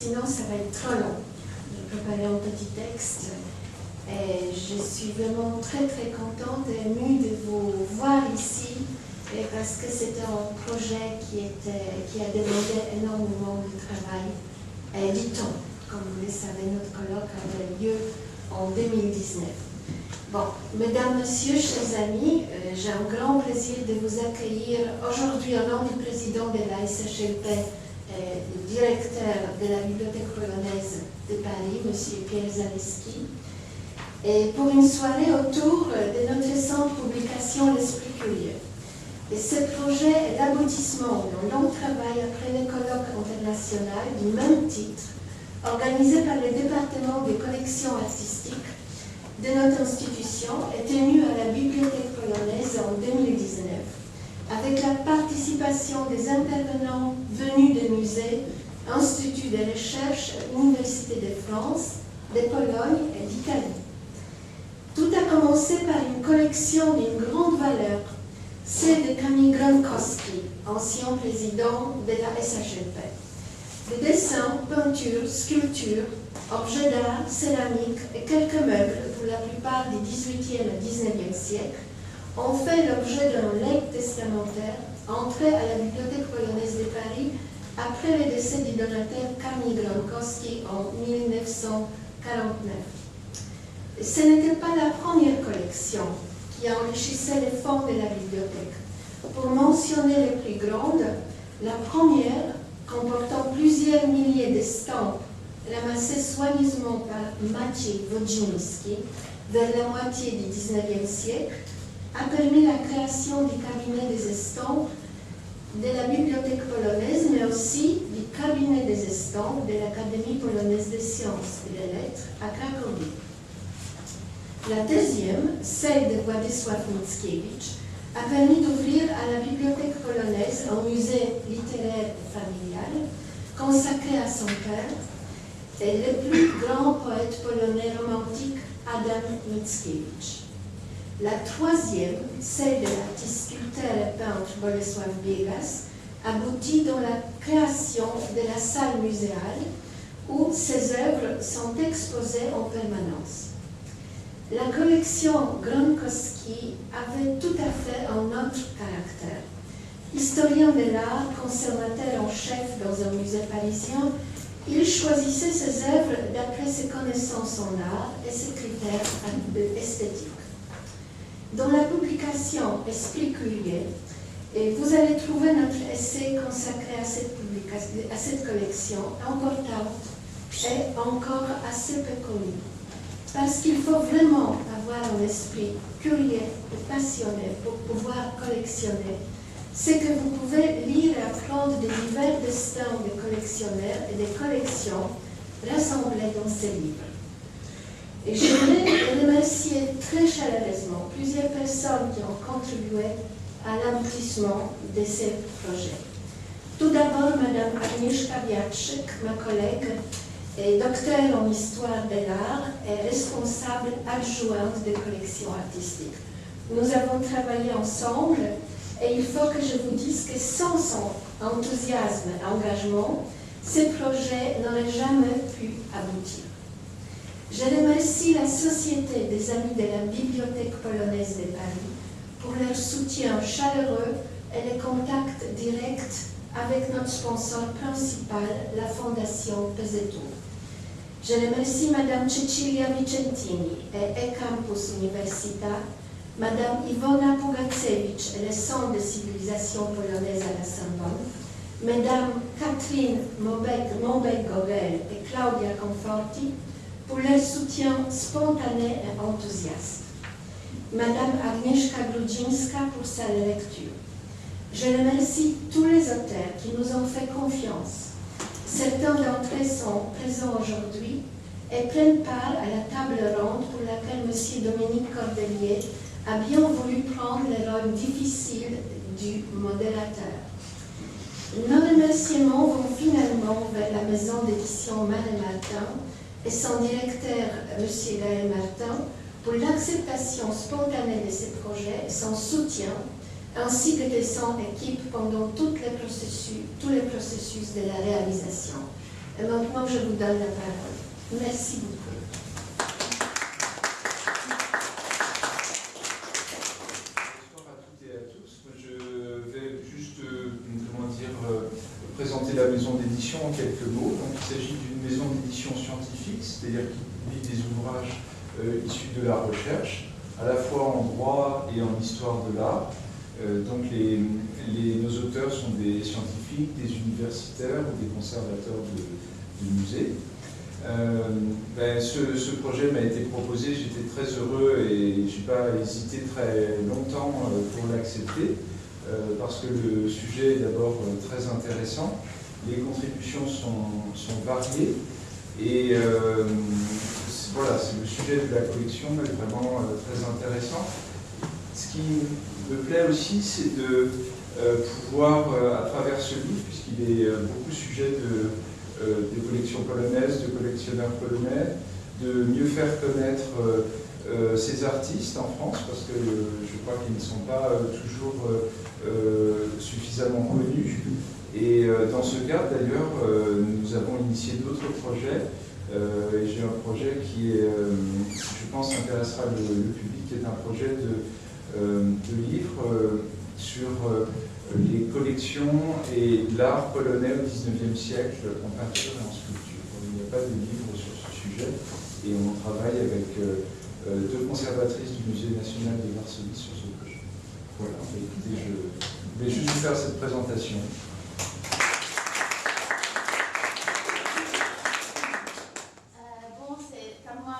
Sinon, ça va être trop long. J'ai préparé un petit texte et je suis vraiment très contente et émue de vous voir ici parce que c'est un projet qui a demandé énormément de travail et du temps. Comme vous le savez, notre colloque avait lieu en 2019. Bon, mesdames, messieurs, chers amis, j'ai un grand plaisir de vous accueillir aujourd'hui au nom du président de la SHLP, le directeur de la Bibliothèque polonaise de Paris, M. Pierre Zaleski, et pour une soirée autour de notre centre publication L'Esprit Curieux. Et ce projet est l'aboutissement d'un long travail après le colloque international du même titre, organisé par le département des collections artistiques de notre institution et tenu à la Bibliothèque polonaise en 2019. Avec la participation des intervenants venus des musées, instituts de recherche, universités de France, de Pologne et d'Italie. Tout a commencé par une collection d'une grande valeur, celle de Kamil Gronkowski, ancien président de la SHLP. Des dessins, peintures, sculptures, objets d'art, céramiques et quelques meubles, pour la plupart du XVIIIe et XIXe siècle, ont fait l'objet d'un legs testamentaire entré à la Bibliothèque polonaise de Paris après le décès du donateur Kamil Gronkowski en 1949. Ce n'était pas la première collection qui enrichissait les fonds de la bibliothèque. Pour mentionner les plus grandes, la première, comportant plusieurs milliers d'estampes ramassées soigneusement par Maciej Wodziński vers la moitié du XIXe siècle, a permis la création du cabinet des estampes de la Bibliothèque polonaise, mais aussi du cabinet des estampes de l'Académie polonaise des sciences et des lettres à Cracovie. La deuxième, celle de Władysław Mickiewicz, a permis d'ouvrir à la Bibliothèque polonaise un musée littéraire et familial consacré à son père et le plus grand poète polonais romantique Adam Mickiewicz. La troisième, celle de l'artiste sculpteur et peintre Bolesław Biegas, aboutit dans la création de la salle muséale où ses œuvres sont exposées en permanence. La collection Gronkowski avait tout à fait un autre caractère. Historien de l'art, conservateur en chef dans un musée parisien, il choisissait ses œuvres d'après ses connaissances en art et ses critères esthétiques. Dans la publication Esprit Curieux, vous allez trouver notre essai consacré à cette collection importante et encore assez peu connue. Parce qu'il faut vraiment avoir un esprit curieux et passionné pour pouvoir collectionner, c'est que vous pouvez lire et apprendre des divers destins de collectionneurs et des collections rassemblées dans ces livres. Et j'aimerais remercier très chaleureusement plusieurs personnes qui ont contribué à l'aboutissement de ces projets. Tout d'abord, Mme Agnieszka Wiatrzyk, ma collègue, est docteur en histoire de l'art et responsable adjointe des collections artistiques. Nous avons travaillé ensemble et il faut que je vous dise que sans son enthousiasme et engagement, ces projets n'auraient jamais pu aboutir. Je remercie la Société des Amis de la Bibliothèque polonaise de Paris pour leur soutien chaleureux et les contacts directs avec notre sponsor principal, la Fondation Pesetu. Je remercie Mme Cecilia Vicentini et E-Campus Università, Mme Iwona Pugacewicz et le Centre de civilisation polonaise à la Sorbonne, Mme Catherine Mombek-Gogel et Claudia Conforti pour leur soutien spontané et enthousiaste. Mme Agnieszka Grudzińska pour sa lecture. Je remercie tous les auteurs qui nous ont fait confiance. Certains d'entre eux sont présents aujourd'hui et prennent part à la table ronde pour laquelle M. Dominique Cordelier a bien voulu prendre le rôle difficile du modérateur. Nos remerciements vont finalement vers la maison d'édition Marais Martin et son directeur, M. Gaël Martin, pour l'acceptation spontanée de ces projets et son soutien, ainsi que de son équipe pendant tous les processus de la réalisation. Et maintenant, je vous donne la parole. Merci beaucoup. Bonsoir à toutes et à tous. Je vais juste, présenter la maison d'édition en quelques mots. Donc, il s'agit d'une maison d'édition scientifique, c'est-à-dire qui publie des ouvrages issus de la recherche, à la fois en droit et en histoire de l'art. Donc nos auteurs sont des scientifiques, des universitaires ou des conservateurs de musées. Ce projet m'a été proposé, j'étais très heureux et je n'ai pas hésité très longtemps pour l'accepter, parce que le sujet est d'abord très intéressant, les contributions sont variées, et voilà, le sujet de la collection est vraiment très intéressant. Ce qui me plaît aussi, c'est de pouvoir, à travers ce livre, puisqu'il est beaucoup sujet de collections polonaises, de collectionneurs polonais, de mieux faire connaître ces artistes en France, parce que je crois qu'ils ne sont pas toujours suffisamment connus. Et dans ce cadre, d'ailleurs, nous avons initié d'autres projets. Et j'ai un projet qui, je pense, intéressera le public, qui est un projet de livre sur les collections et l'art polonais au XIXe siècle en peinture et en sculpture. Il n'y a pas de livre sur ce sujet et on travaille avec deux conservatrices du Musée national de Varsovie sur ce projet. Voilà, écoutez, je vais juste vous faire cette présentation. C'est à moi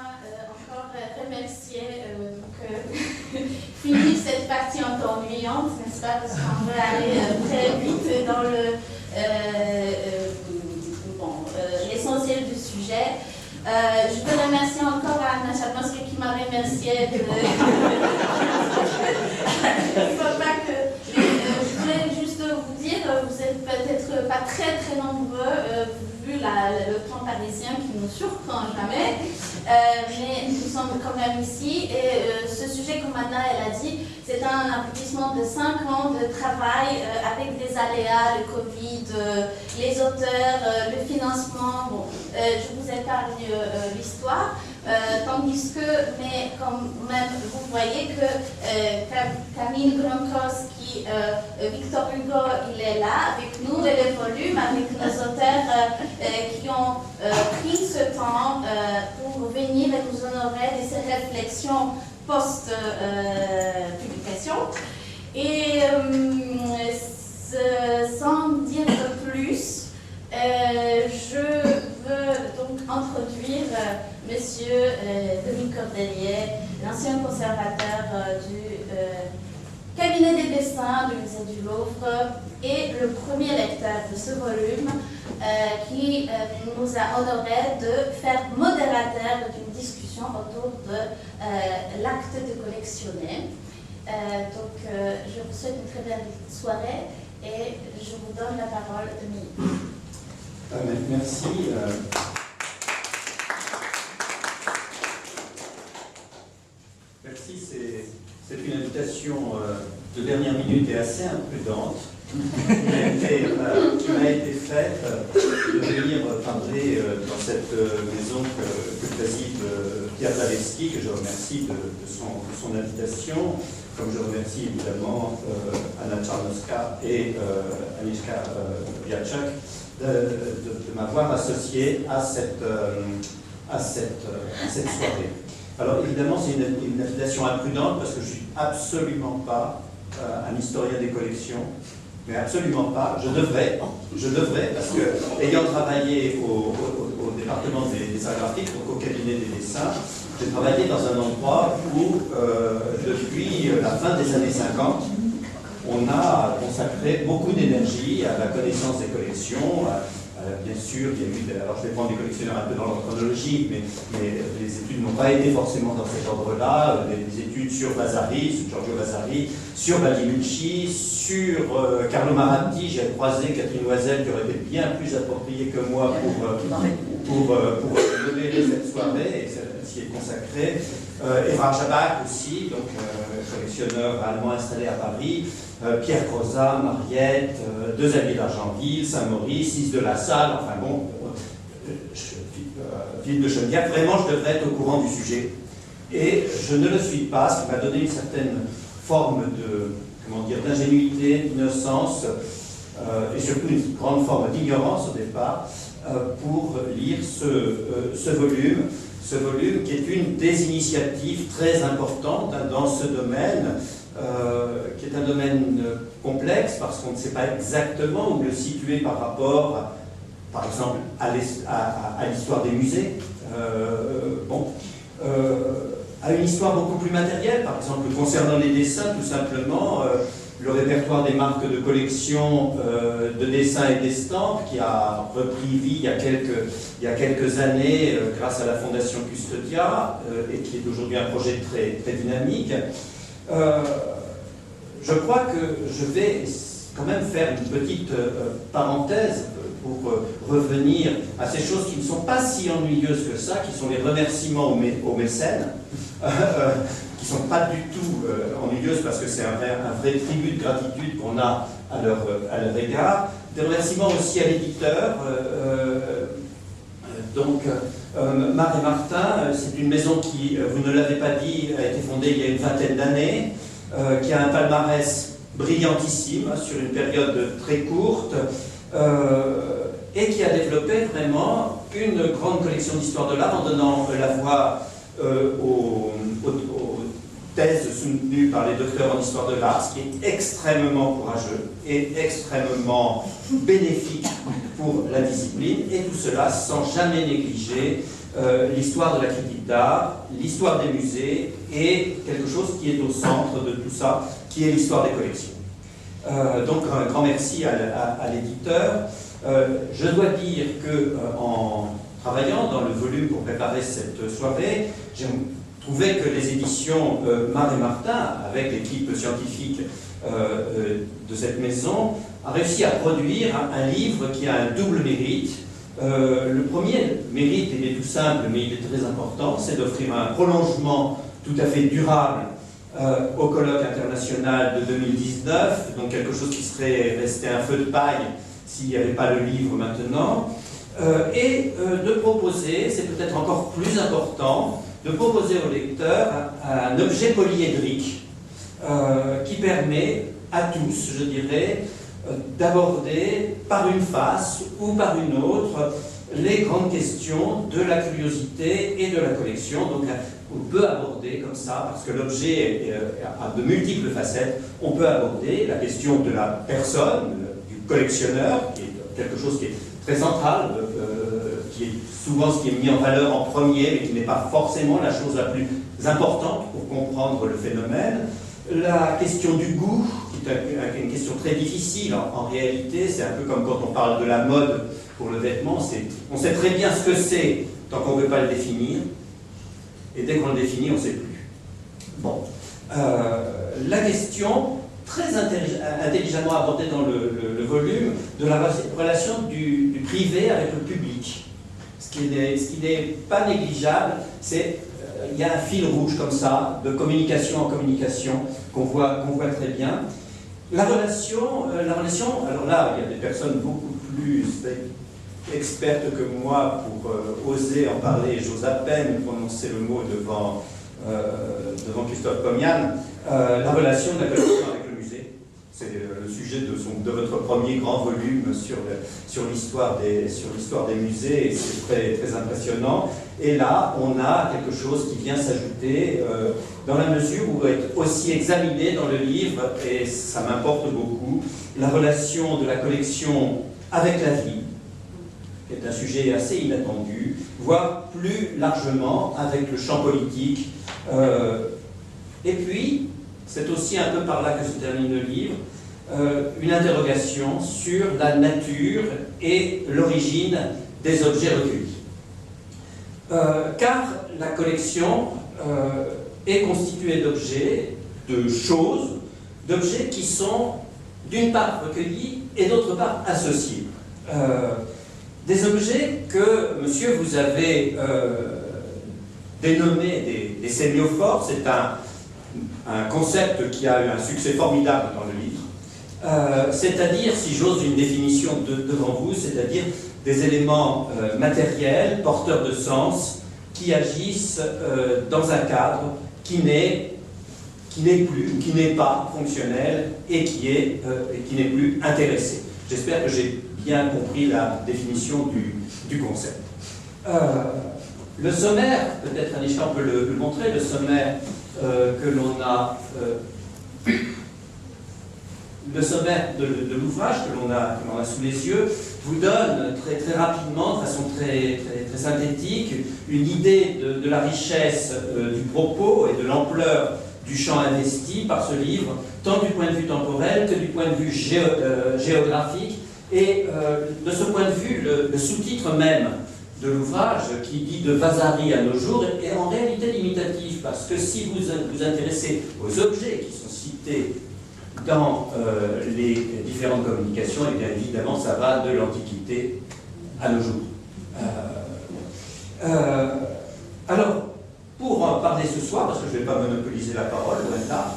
encore remercier finir cette partie un peu ennuyante, n'est-ce pas, parce qu'on va aller très vite dans l'essentiel du sujet. Je veux remercier encore Anna Chabowska qui m'a remercié de... Je voulais juste vous dire, vous êtes peut-être pas très nombreux, vu le temps parisien qui nous surprend jamais, mais nous sommes quand même ici et ce sujet, comme Anna elle a dit, c'est un aboutissement de 5 ans de travail avec des aléas, le Covid, les auteurs, le financement. Bon, je vous épargne l'histoire, tandis que, mais quand même, vous voyez que Camille Gronkowski, Victor Hugo, il est là avec nous et les volumes, avec nos auteurs qui ont pris ce temps pour venir et nous honorer de ces réflexions post-publication. Et sans dire plus, je veux donc introduire Monsieur Denis Cordelier, l'ancien conservateur du cabinet des dessins du musée du Louvre et le premier lecteur de ce volume qui nous a honoré de faire modérateur d'une discussion autour de l'acte de collectionner. Donc je vous souhaite une très belle soirée et je vous donne la parole, Denis. Merci. Merci, c'est une invitation de dernière minute et assez imprudente qui m'a été faite de venir parler dans cette maison que préside Pierre Zalewski, que je remercie de son invitation, comme je remercie évidemment Anna Czarnowska et Agnieszka Biaczak de m'avoir associé à cette soirée. Alors évidemment, c'est une invitation imprudente parce que je ne suis absolument pas un historien des collections, mais absolument pas. Je devrais parce que, ayant travaillé au département des arts graphiques, donc au cabinet des dessins, j'ai travaillé dans un endroit où, depuis la fin des années 50, on a consacré beaucoup d'énergie à la connaissance des collections. Bien sûr, il y a eu, alors je vais prendre des collectionneurs un peu dans l'ordre chronologique, mais les études n'ont pas été forcément dans cet ordre-là. Des études sur Vasari, sur Giorgio Vasari, sur Baldinucci, sur Carlo Maratti. J'ai croisé Catherine Loisel qui aurait été bien plus appropriée que moi pour modérer cette soirée, et celle-ci est consacrée. Evrard Jabach aussi, donc collectionneur allemand installé à Paris. Pierre Crozat, Mariette, deux amis d'Argentville, Saint-Maurice, Is de la Salle, enfin bon, Philippe de Chenevière, vraiment je devrais être au courant du sujet. Et je ne le suis pas, ce qui m'a donné une certaine forme de, comment dire, d'ingénuité, d'innocence, et surtout une grande forme d'ignorance au départ, pour lire ce volume qui est une des initiatives très importantes dans ce domaine, qui est un domaine complexe parce qu'on ne sait pas exactement où le situer par rapport, par exemple, à l'histoire des musées, à une histoire beaucoup plus matérielle, par exemple concernant les dessins, tout simplement, le répertoire des marques de collection de dessins et d'estampes qui a repris vie il y a quelques années grâce à la Fondation Custodia et qui est aujourd'hui un projet très, très dynamique. Je crois que je vais quand même faire une petite parenthèse pour revenir à ces choses qui ne sont pas si ennuyeuses que ça, qui sont les remerciements aux mécènes, qui ne sont pas du tout ennuyeuses parce que c'est un vrai tribut de gratitude qu'on a à leur égard. Des remerciements aussi à l'éditeur. Mar et Martin, c'est une maison qui, vous ne l'avez pas dit, a été fondée il y a une vingtaine d'années, qui a un palmarès brillantissime sur une période très courte, et qui a développé vraiment une grande collection d'histoire de l'art en donnant la voix aux thèses soutenues par les docteurs en histoire de l'art, ce qui est extrêmement courageux et extrêmement bénéfique pour la discipline, et tout cela sans jamais négliger l'histoire de la critique d'art, l'histoire des musées et quelque chose qui est au centre de tout ça, qui est l'histoire des collections. Donc un grand merci à l'éditeur. Je dois dire qu'en travaillant dans le volume pour préparer cette soirée, j'ai trouvé que les éditions Mar et Martin, avec l'équipe scientifique de cette maison, a réussi à produire un livre qui a un double mérite. Le premier mérite, il est tout simple, mais il est très important, c'est d'offrir un prolongement tout à fait durable au colloque international de 2019, donc quelque chose qui serait resté un feu de paille s'il n'y avait pas le livre maintenant, et de proposer, c'est peut-être encore plus important, de proposer au lecteur un objet polyédrique qui permet à tous, je dirais, d'aborder par une face ou par une autre les grandes questions de la curiosité et de la collection. Donc on peut aborder comme ça, parce que l'objet a de multiples facettes, on peut aborder la question de la personne, du collectionneur, qui est quelque chose qui est très central, qui est souvent ce qui est mis en valeur en premier, mais qui n'est pas forcément la chose la plus importante pour comprendre le phénomène. La question du goût, qui est une question très difficile en réalité, c'est un peu comme quand on parle de la mode pour le vêtement, on sait très bien ce que c'est tant qu'on ne veut pas le définir, et dès qu'on le définit, on ne sait plus. Bon. La question, très intelligemment abordée dans le volume, de la relation du privé avec le public. Ce qui n'est pas négligeable, c'est il y a un fil rouge comme ça, de communication en communication, qu'on voit très bien. La relation, alors là, il y a des personnes beaucoup plus expertes que moi pour oser en parler, j'ose à peine prononcer le mot devant Christophe Pomian, la relation de la collection avec le musée. C'est le sujet de votre premier grand volume sur l'histoire des musées, et c'est très, très impressionnant. Et là, on a quelque chose qui vient s'ajouter dans la mesure où est aussi examiné dans le livre, et ça m'importe beaucoup, la relation de la collection avec la vie, qui est un sujet assez inattendu, voire plus largement avec le champ politique. Et puis, c'est aussi un peu par là que se termine le livre, une interrogation sur la nature et l'origine des objets recueillis. Car la collection est constituée d'objets, de choses, d'objets qui sont d'une part recueillis et d'autre part associés. Des objets que, monsieur, vous avez dénommés des sémiophores, c'est un concept qui a eu un succès formidable dans le livre, c'est-à-dire, si j'ose une définition devant vous, c'est-à-dire des éléments matériels, porteurs de sens, qui agissent dans un cadre qui n'est plus, qui n'est pas fonctionnel et qui n'est plus intéressé. J'espère que j'ai bien compris la définition du concept. Le sommaire, peut-être Anisha on peut le montrer, le sommaire que l'on a, le sommaire de l'ouvrage que l'on a sous les yeux vous donne très rapidement, de façon très synthétique, une idée de la richesse du propos et de l'ampleur du champ investi par ce livre, tant du point de vue temporel que du point de vue géographique. Et de ce point de vue, le sous-titre même de l'ouvrage, qui dit de Vasari à nos jours, est en réalité limitatif, parce que si vous vous intéressez aux objets qui sont cités dans les différentes communications, et bien évidemment ça va de l'Antiquité à nos jours. Alors, pour en parler ce soir, parce que je ne vais pas monopoliser la parole, loin de là,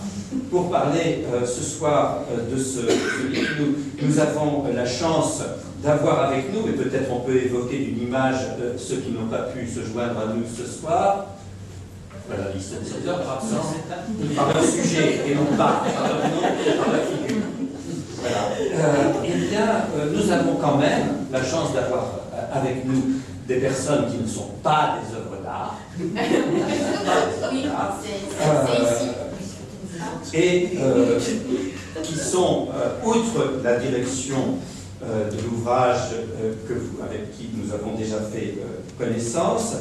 pour parler ce soir de ce livre, nous avons la chance d'avoir avec nous, et peut-être on peut évoquer d'une image ceux qui n'ont pas pu se joindre à nous ce soir. Voilà la liste des auteurs par leur sujet et non pas par leur nom et par leur figure. Voilà. Eh bien, nous avons quand même la chance d'avoir avec nous des personnes qui ne sont pas des œuvres d'art. Et qui sont, outre la direction de l'ouvrage avec qui nous avons déjà fait connaissance,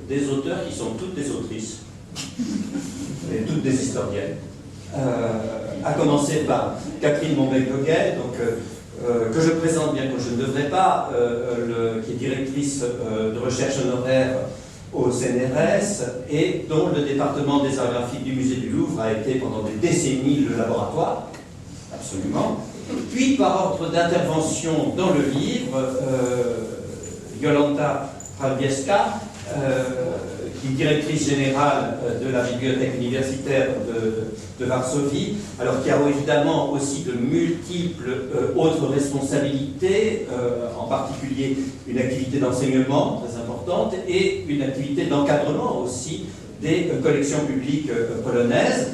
des auteurs qui sont toutes des autrices et toutes des historiennes. À commencer par Catherine Monbec-Gogel, que je présente bien que je ne devrais pas, qui est directrice de recherche honoraire au CNRS et dont le département des arts graphiques du musée du Louvre a été pendant des décennies le laboratoire, absolument. Puis par ordre d'intervention dans le livre, Jolanta Hrabieska, qui est directrice générale de la bibliothèque universitaire de Varsovie, alors qui a évidemment aussi de multiples autres responsabilités, en particulier une activité d'enseignement très importante et une activité d'encadrement aussi des collections publiques polonaises.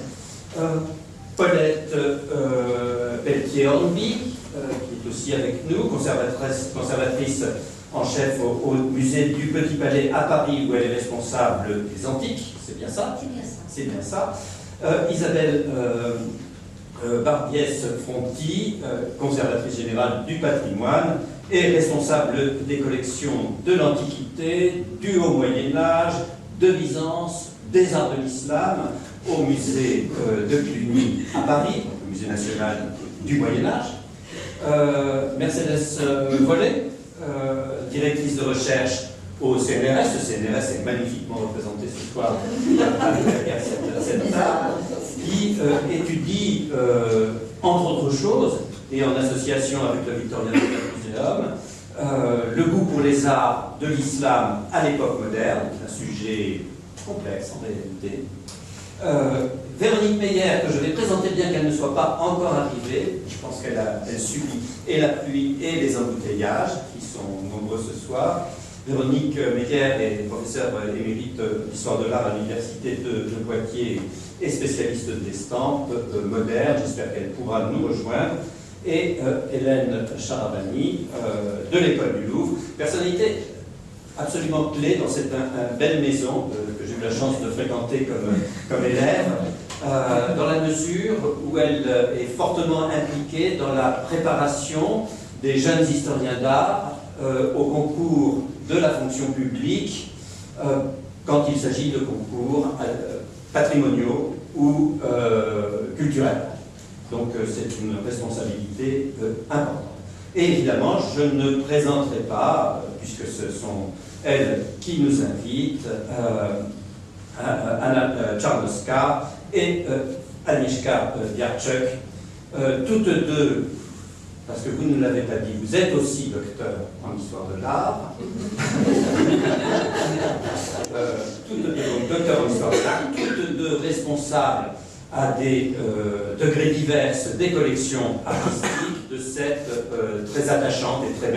Paulette Pelletier-Hornby, qui est aussi avec nous, conservatrice en chef au musée du Petit Palais à Paris, où elle est responsable des antiques, c'est bien ça? C'est bien ça. Isabelle Barbiès-Fronti, conservatrice générale du patrimoine, et responsable des collections de l'Antiquité, du Haut Moyen-Âge, de Byzance, des arts de l'islam, au musée de Cluny à Paris, le musée national du Moyen-Âge. Mercedes Vollet, directrice de recherche au CNRS. Le CNRS est magnifiquement représenté ce soir derrière cette table, qui étudie, entre autres choses, et en association avec le Victoria Museum, le goût pour les arts de l'islam à l'époque moderne, un sujet complexe en réalité. Véronique Meyer, que je vais présenter bien qu'elle ne soit pas encore arrivée, je pense qu'elle subit et la pluie et les embouteillages, qui sont nombreux ce soir. Véronique Meyer est professeure émérite d'histoire de l'art à l'université de Poitiers et spécialiste d'estampes modernes, j'espère qu'elle pourra nous rejoindre. Et Hélène Charabani de l'école du Louvre, personnalité absolument clé dans cette belle maison que j'ai eu la chance de fréquenter comme élève, dans la mesure où elle est fortement impliquée dans la préparation des jeunes historiens d'art au concours de la fonction publique quand il s'agit de concours patrimoniaux ou culturels. Donc c'est une responsabilité importante. Et évidemment, je ne présenterai pas, puisque ce sont elles qui nous invitent, Anna Czarnowska et Agnieszka Biarczuk, toutes deux, parce que vous ne l'avez pas dit, vous êtes aussi docteur en histoire de l'art, toutes deux, donc docteur en histoire de l'art, toutes deux responsables à des degrés divers des collections artistiques de cette très attachante et très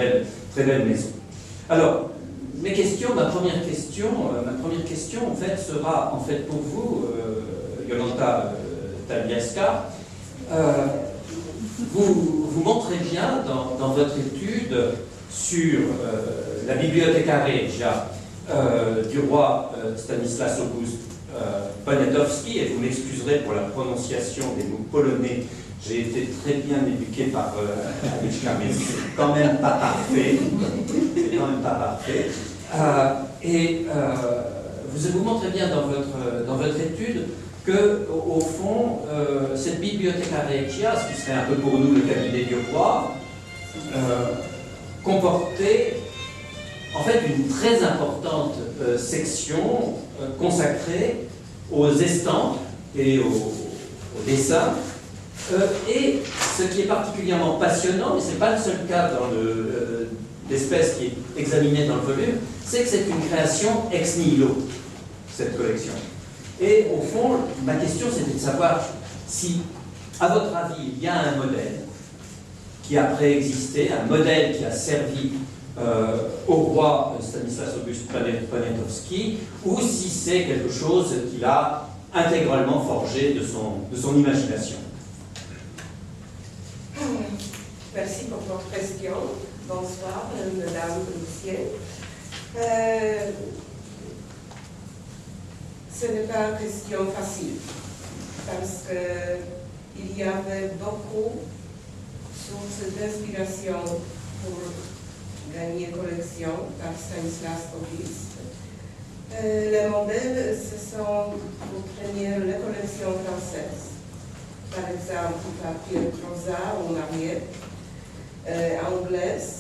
belle maison. Alors, ma première question en fait sera en fait pour vous, Jolanta Talbiaska. Vous montrez bien dans votre étude sur la Biblioteca Regia du roi Stanislas August Poniatowski, et vous m'excuserez pour la prononciation des mots polonais, j'ai été très bien éduqué par Aniczka, mais c'est quand même pas parfait. C'est quand même pas parfait. Vous montrez bien dans votre étude que, au fond, cette Biblioteca Regia, ce qui serait un peu pour nous le cabinet du roi, comportait en fait une très importante section consacrée aux estampes et aux dessins. Et ce qui est particulièrement passionnant, mais ce n'est pas le seul cas dans l'espèce qui est examinée dans le volume, c'est que c'est une création ex nihilo, cette collection. Et au fond, ma question c'était de savoir si, à votre avis, il y a un modèle qui a préexisté, un modèle qui a servi au roi Stanislas August Poniatowski, ou si c'est quelque chose qu'il a intégralement forgé de son imagination. Merci pour votre question. Bonsoir, mesdames et messieurs. Ce n'est pas une question facile, parce qu'il y avait beaucoup de sources d'inspiration pour gagner collection par Stanislas August. Les modèles, ce sont pour première les collections françaises. Par exemple, par Pierre Crozat ou Mariette, anglaise,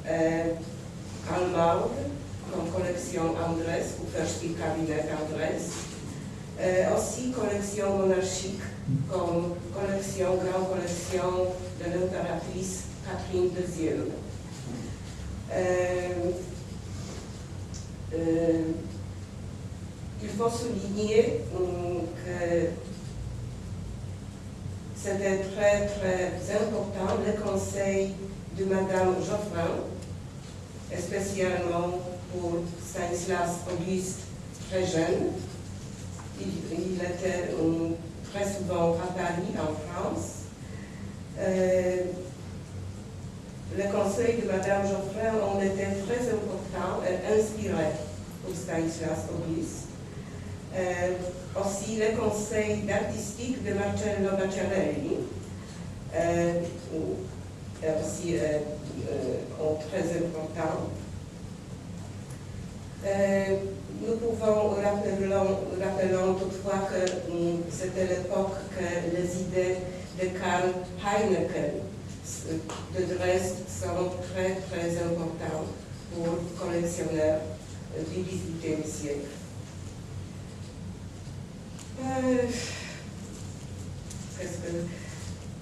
allemande, comme collection anglaise, ou Coupersky cabinet anglaise, aussi collection monarchique, comme grande collection de l'impératrice Catherine II. Il faut souligner que c'était très très important le conseil de Madame Geoffrin, spécialement pour Stanislas August très jeune. Il était très souvent à Paris, en France. Le conseil de Madame Geoffrin en était très important et inspiré pour Stanislas August. Aussi le conseil d'artistique de Marcello Bacciarelli, aussi très important. Nous pouvons rappeler toutefois que c'était l'époque que les idées de Karl Heineken de Dresde sont très très importantes pour collectionneurs du XVIIIe siècle.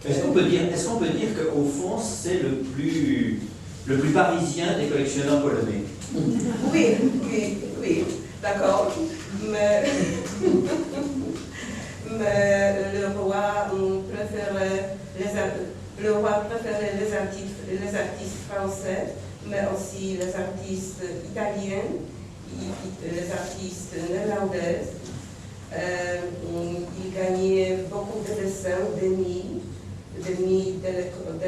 Est-ce qu'on peut dire qu'au fond, c'est le plus parisien des collectionneurs polonais? Oui, d'accord. Mais le roi préférait les artistes français, mais aussi les artistes italiens, les artistes néerlandais. Il gagnait beaucoup de dessins de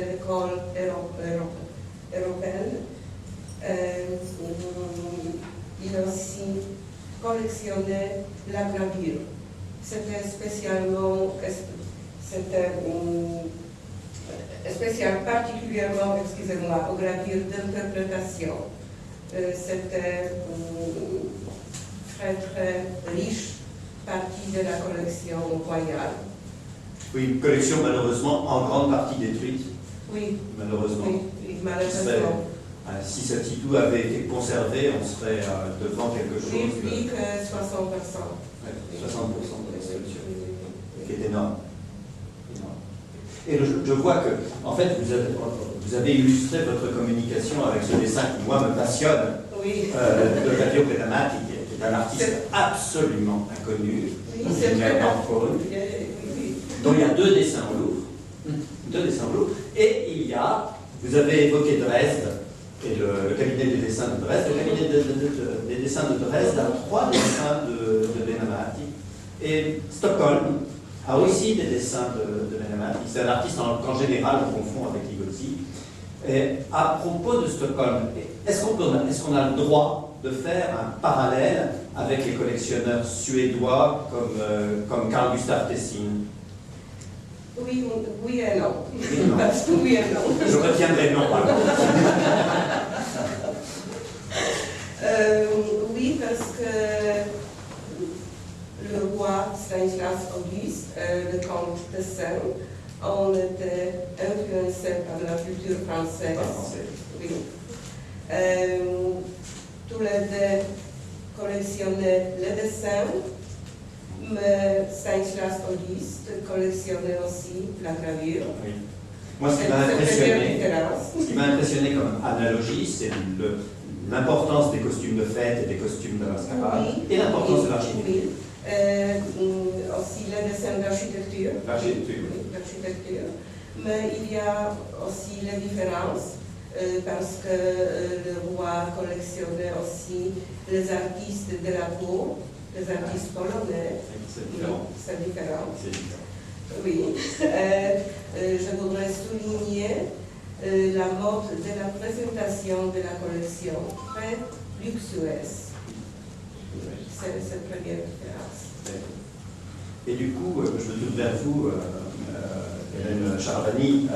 l'école européenne. Il aussi collectionnait la gravure. C'était particulièrement, aux gravures d'interprétation. C'était très très riche partie de la collection royale. Oui, une collection malheureusement en grande partie détruite. Oui. Malheureusement. Oui, malheureusement. Si ce titou avait été conservé, on serait devant quelque chose. Oui, plus que 60%. Ouais, 60% de la collection, qui est énorme. Et je vois que, en fait, vous avez illustré votre communication avec ce dessin qui, moi, me passionne, oui. de Fabio Pettamati, qui est un artiste absolument inconnu. Oui, c'est très dont il y a 2 dessins au Louvre. 2 dessins au Louvre. Et il y a, vous avez évoqué Dresde et le cabinet des dessins de Dresde. Le cabinet des dessins de Dresde a 3 dessins de Venamati. Et Stockholm a aussi des dessins de Venamati. C'est un artiste qu'en général on confond avec Ligotti. Et à propos de Stockholm, est-ce qu'on a le droit de faire un parallèle avec les collectionneurs suédois comme Carl Gustaf Tessin? Oui, oui et non. Oui et non. Parce que oui et non. Je retiendrai non, par contre. Oui, parce que le roi Stanislas Auguste, le comte de Sèvres, ont été influencés par la culture française. Oui. Tous les deux collectionnaient les dessins, mais Stanislas Auguste collectionnait aussi la gravure. Oui. Moi, ce qui m'a impressionné comme analogie, c'est l'importance des costumes de fête et des costumes de mascarade, et l'importance de l'architecture. Aussi les dessins d'architecture. L'architecture. Mais il y a aussi les différences, parce que le roi collectionnait aussi les artistes de la cour, les artistes polonais. C'est différent. C'est différent. C'est différent. Oui. Je voudrais souligner la mode de la présentation de la collection, très luxueuse. C'est cette première différence. Et du coup, je me tourne vers vous, Hélène Charvani.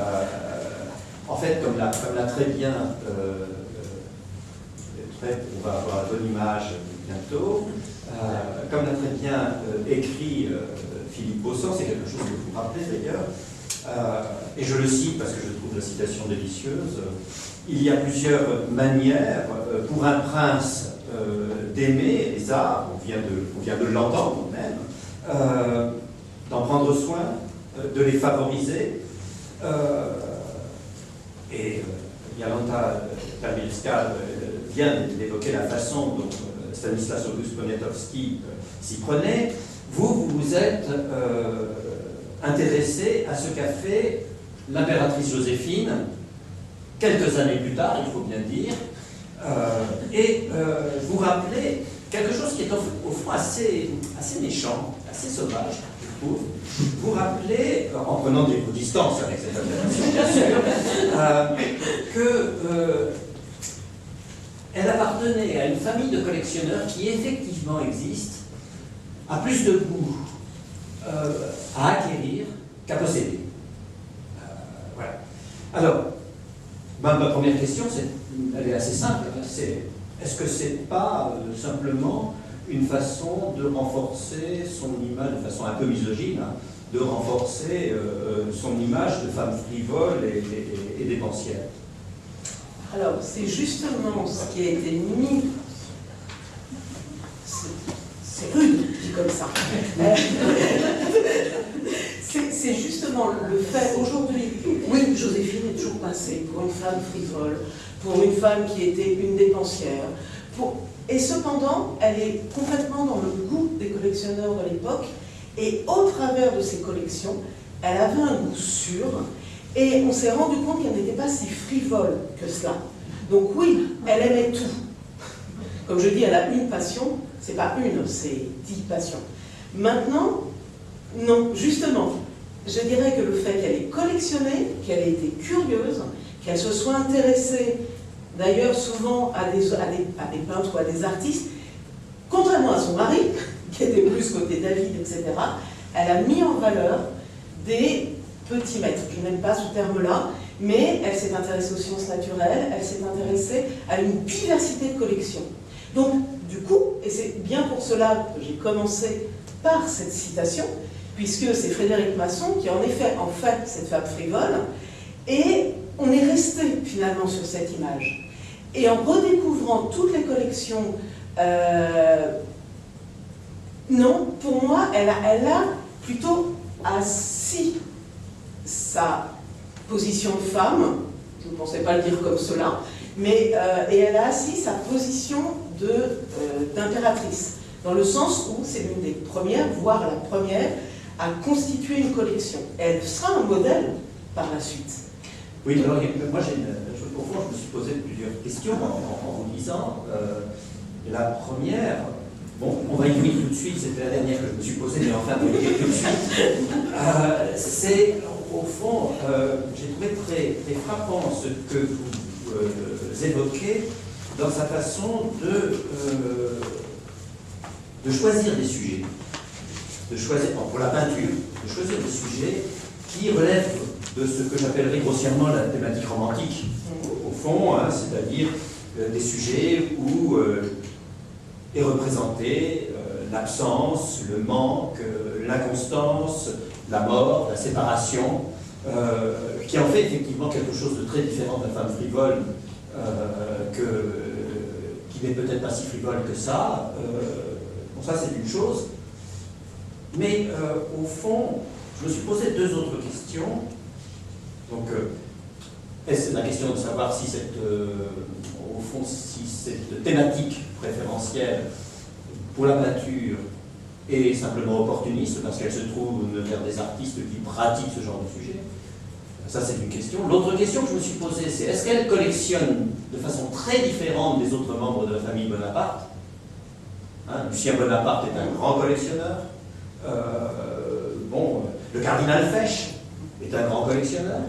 En fait, comme l'a très bien, on va avoir la bonne image bientôt, comme l'a très bien écrit Philippe Bossan, c'est quelque chose que vous rappelez d'ailleurs, et je le cite parce que je trouve la citation délicieuse, il y a plusieurs manières pour un prince d'aimer les arts, on vient de l'entendre même, d'en prendre soin, de les favoriser. Et Jolanta Karwilska vient d'évoquer la façon dont Stanislas August Poniatowski s'y prenait. Vous êtes intéressé à ce qu'a fait l'impératrice Joséphine, quelques années plus tard, il faut bien dire, et vous rappelez quelque chose qui est au fond assez méchant, assez sauvage, je trouve. Vous rappelez, en prenant des distances avec cette impératrice, bien sûr, qu'elle appartenait à une famille de collectionneurs qui effectivement existe, a plus de goût à acquérir qu'à posséder. Voilà. Alors, ma première question, elle est assez simple. Est-ce que c'est pas simplement une façon de renforcer son image, de façon un peu misogyne, hein, de renforcer son image de femme frivole et dépensière? Alors, c'est justement ce qui a été mis. C'est rude, dit comme ça. C'est justement le fait, aujourd'hui, oui, Joséphine est toujours passée pour une femme frivole, pour une femme qui était une dépensière, et cependant, elle est complètement dans le goût des collectionneurs de l'époque, et au travers de ses collections, elle avait un goût sûr, et on s'est rendu compte qu'elle n'était pas si frivole que cela. Donc oui, elle aimait tout. Comme je dis, elle a une passion, c'est pas une, c'est 10 passions. Maintenant, non, justement, je dirais que le fait qu'elle ait collectionné, qu'elle ait été curieuse, qu'elle se soit intéressée, d'ailleurs souvent à des peintres ou à des artistes, contrairement à son mari, qui était plus côté David, etc., elle a mis en valeur des petits maîtres. Je n'aime pas ce terme-là, mais elle s'est intéressée aux sciences naturelles, elle s'est intéressée à une diversité de collections. Donc, du coup, et c'est bien pour cela que j'ai commencé par cette citation, puisque c'est Frédéric Masson qui en effet en fait cette femme frivole, et on est resté finalement sur cette image. Et en redécouvrant toutes les collections, non, pour moi, elle a plutôt assis sa position de femme, je ne pensais pas le dire comme cela, mais et elle a assis sa position d'impératrice, dans le sens où c'est l'une des premières, voire la première, à constituer une collection. Elle sera un modèle par la suite. Oui, alors moi, au fond, je me suis posé plusieurs questions en lisant. La première, bon, on va y venir tout de suite, c'était la dernière que je me suis posée, mais enfin, on va y venir tout de suite. C'est, au fond, j'ai trouvé très frappant ce que vous évoquez dans sa façon de choisir des sujets, de choisir, pour la peinture, de choisir des sujets qui relèvent de ce que j'appellerais grossièrement la thématique romantique, au fond, hein, c'est-à-dire des sujets où est représentée l'absence, le manque, l'inconstance, la mort, la séparation, qui en fait effectivement quelque chose de très différent de la femme frivole, qui n'est peut-être pas si frivole que ça. Bon, ça c'est une chose. Mais au fond, je me suis posé deux autres questions. Donc, c'est la question de savoir si au fond, si cette thématique préférentielle pour la peinture est simplement opportuniste parce qu'elle se trouve vers des artistes qui pratiquent ce genre de sujet. Ça, c'est une question. L'autre question que je me suis posée, c'est est-ce qu'elle collectionne de façon très différente des autres membres de la famille Bonaparte? Hein, Lucien Bonaparte est un grand collectionneur. Bon, le cardinal Fesch est un grand collectionneur.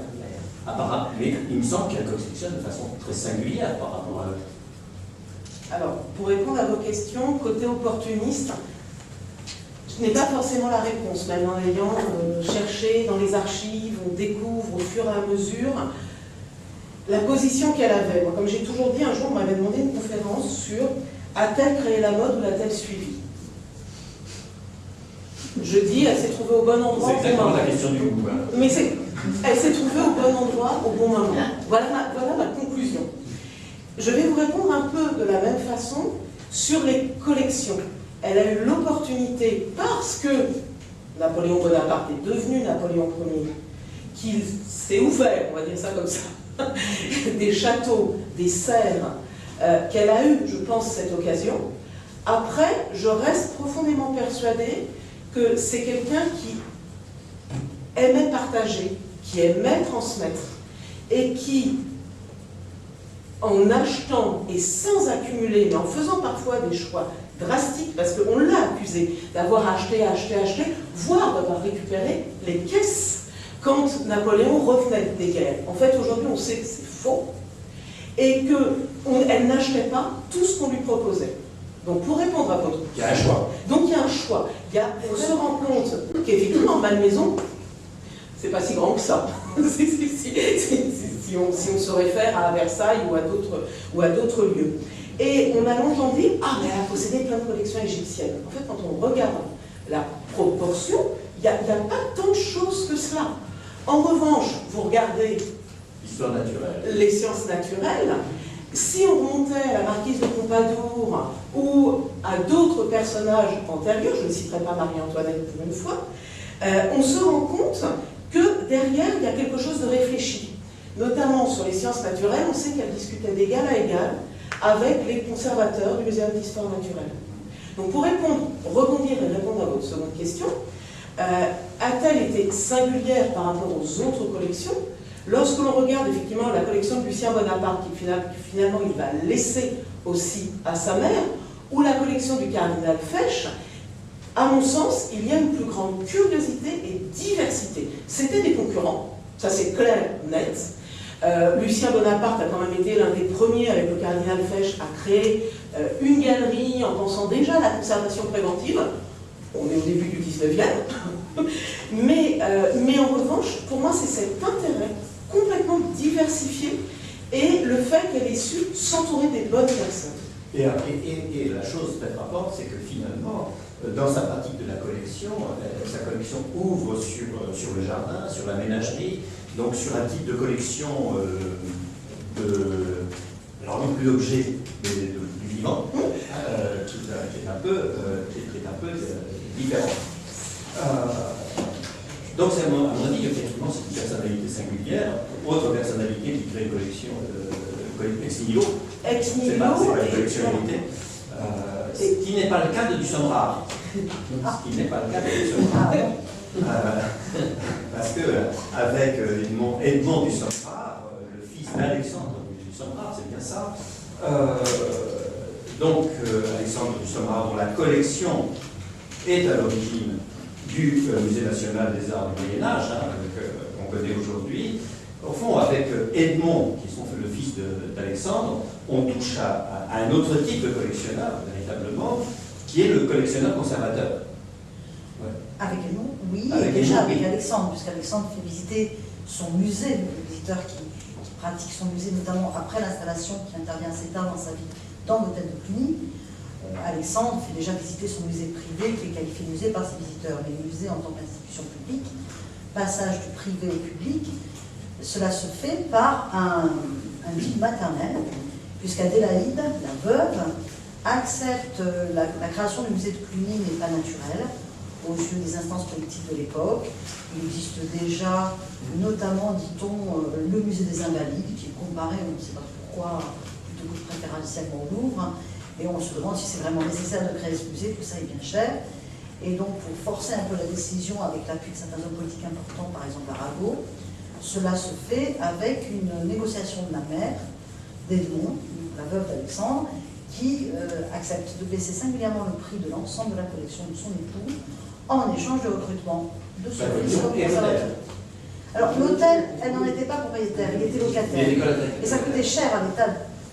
Apparemment, mais il me semble qu'elle collectionne de façon très singulière par rapport à l'autre. Alors, pour répondre à vos questions, côté opportuniste, je n'ai pas forcément la réponse, même en ayant cherché dans les archives, on découvre au fur et à mesure la position qu'elle avait. Moi, comme j'ai toujours dit, un jour, on m'avait demandé une conférence sur a-t-elle créé la mode ou l'a-t-elle suivie? Je dis, elle s'est trouvée au bon endroit. C'est exactement la question du goût. Hein. Mais elle s'est trouvée au bon endroit, au bon moment. Voilà ma conclusion. Je vais vous répondre un peu de la même façon sur les collections. Elle a eu l'opportunité, parce que Napoléon Bonaparte est devenu Napoléon Ier, qu'il s'est ouvert, on va dire ça comme ça, des châteaux, des serres, qu'elle a eu, je pense, cette occasion. Après, je reste profondément persuadée que c'est quelqu'un qui aimait partager, qui aimait transmettre, et qui, en achetant et sans accumuler, mais en faisant parfois des choix drastiques, parce qu'on l'a accusé d'avoir acheté, voire d'avoir récupéré les caisses quand Napoléon revenait des guerres. En fait, aujourd'hui, on sait que c'est faux, et qu'elle n'achetait pas tout ce qu'on lui proposait. Donc, pour répondre à votre question, il y a un choix. Donc, il y a un choix. On se rend compte qu'effectivement, Malmaison, c'est pas si grand que ça. Si on se réfère à Versailles ou à d'autres lieux. Et on a longtemps dit, ah, mais elle a possédé plein de collections égyptiennes. En fait, quand on regarde la proportion, il n'y a pas tant de choses que cela. En revanche, vous regardez l'histoire naturelle, les sciences naturelles, si on remontait à la marquise de Pompadour ou à d'autres personnages antérieurs, je ne citerai pas Marie-Antoinette pour une fois, on se rend compte que derrière, il y a quelque chose de réfléchi. Notamment sur les sciences naturelles, on sait qu'elle discutait d'égal à égal avec les conservateurs du Muséum d'histoire naturelle. Donc pour rebondir et répondre à votre seconde question, a-t-elle été singulière par rapport aux autres collections? Lorsque l'on regarde effectivement la collection de Lucien Bonaparte, qui finalement il va laisser aussi à sa mère, ou la collection du cardinal Fesch, à mon sens, il y a une plus grande curiosité et diversité. C'était des concurrents, ça c'est clair, net. Lucien Bonaparte a quand même été l'un des premiers, avec le cardinal Fesch, à créer une galerie en pensant déjà à la conservation préventive. On est au début du 19e. mais en revanche, pour moi, c'est cet intérêt complètement diversifié et le fait qu'elle ait su s'entourer des bonnes personnes. Et la chose très frappante, c'est que finalement, dans sa pratique de la collection, sa collection ouvre sur le jardin, sur la ménagerie, donc sur un type de collection alors non plus d'objets, mais du vivant, qui est un peu différent. Donc, à mon avis, effectivement, c'est une personnalité singulière. Autre personnalité qui crée une collection ex nihilo. Ex nihilo. C'est pas une collectionnalité. Ce qui n'est pas le cas de Dussombrard. Ce qui n'est pas le cas de Dussombrard. Parce que avec Edmond du Sommerard, le fils d'Alexandre du Sommerard, c'est bien ça. Alexandre du Sommerard, dont la collection est à l'origine du Musée national des arts du Moyen-Âge, qu'on connaît aujourd'hui. Au fond, avec Edmond, qui sont le fils d'Alexandre, on touche à un autre type de collectionneur, véritablement, qui est le collectionneur conservateur. Ouais. Avec Edmond, oui, avec et déjà Edmond, avec oui. Alexandre, puisqu'Alexandre fait visiter son musée, le visiteur qui pratique son musée, notamment après l'installation, qui intervient assez tard dans sa vie, dans l'hôtel de Cluny. Alexandre fait déjà visiter son musée privé, qui est qualifié de musée par ses visiteurs, mais le musée en tant qu'institution publique, passage du privé au public, cela se fait par un guide maternel, puisqu'Adélaïde, la veuve, accepte la création du musée de Cluny n'est pas naturelle aux yeux des instances politiques de l'époque. Il existe déjà, notamment, dit-on, le musée des Invalides, qui est comparé, on ne sait pas pourquoi, plutôt préférentiellement au Louvre, et on se demande si c'est vraiment nécessaire de créer ce musée, tout ça est bien cher. Et donc, pour forcer un peu la décision avec l'appui de certains hommes politiques importants, par exemple Arago, cela se fait avec une négociation de la mère d'Edmond, la veuve d'Alexandre, qui accepte de baisser singulièrement le prix de l'ensemble de la collection de son époux en échange de recrutement de son fils comme conservateur. Alors l'hôtel, elle n'en était pas propriétaire, il était locataire. Et ça coûtait cher à l'État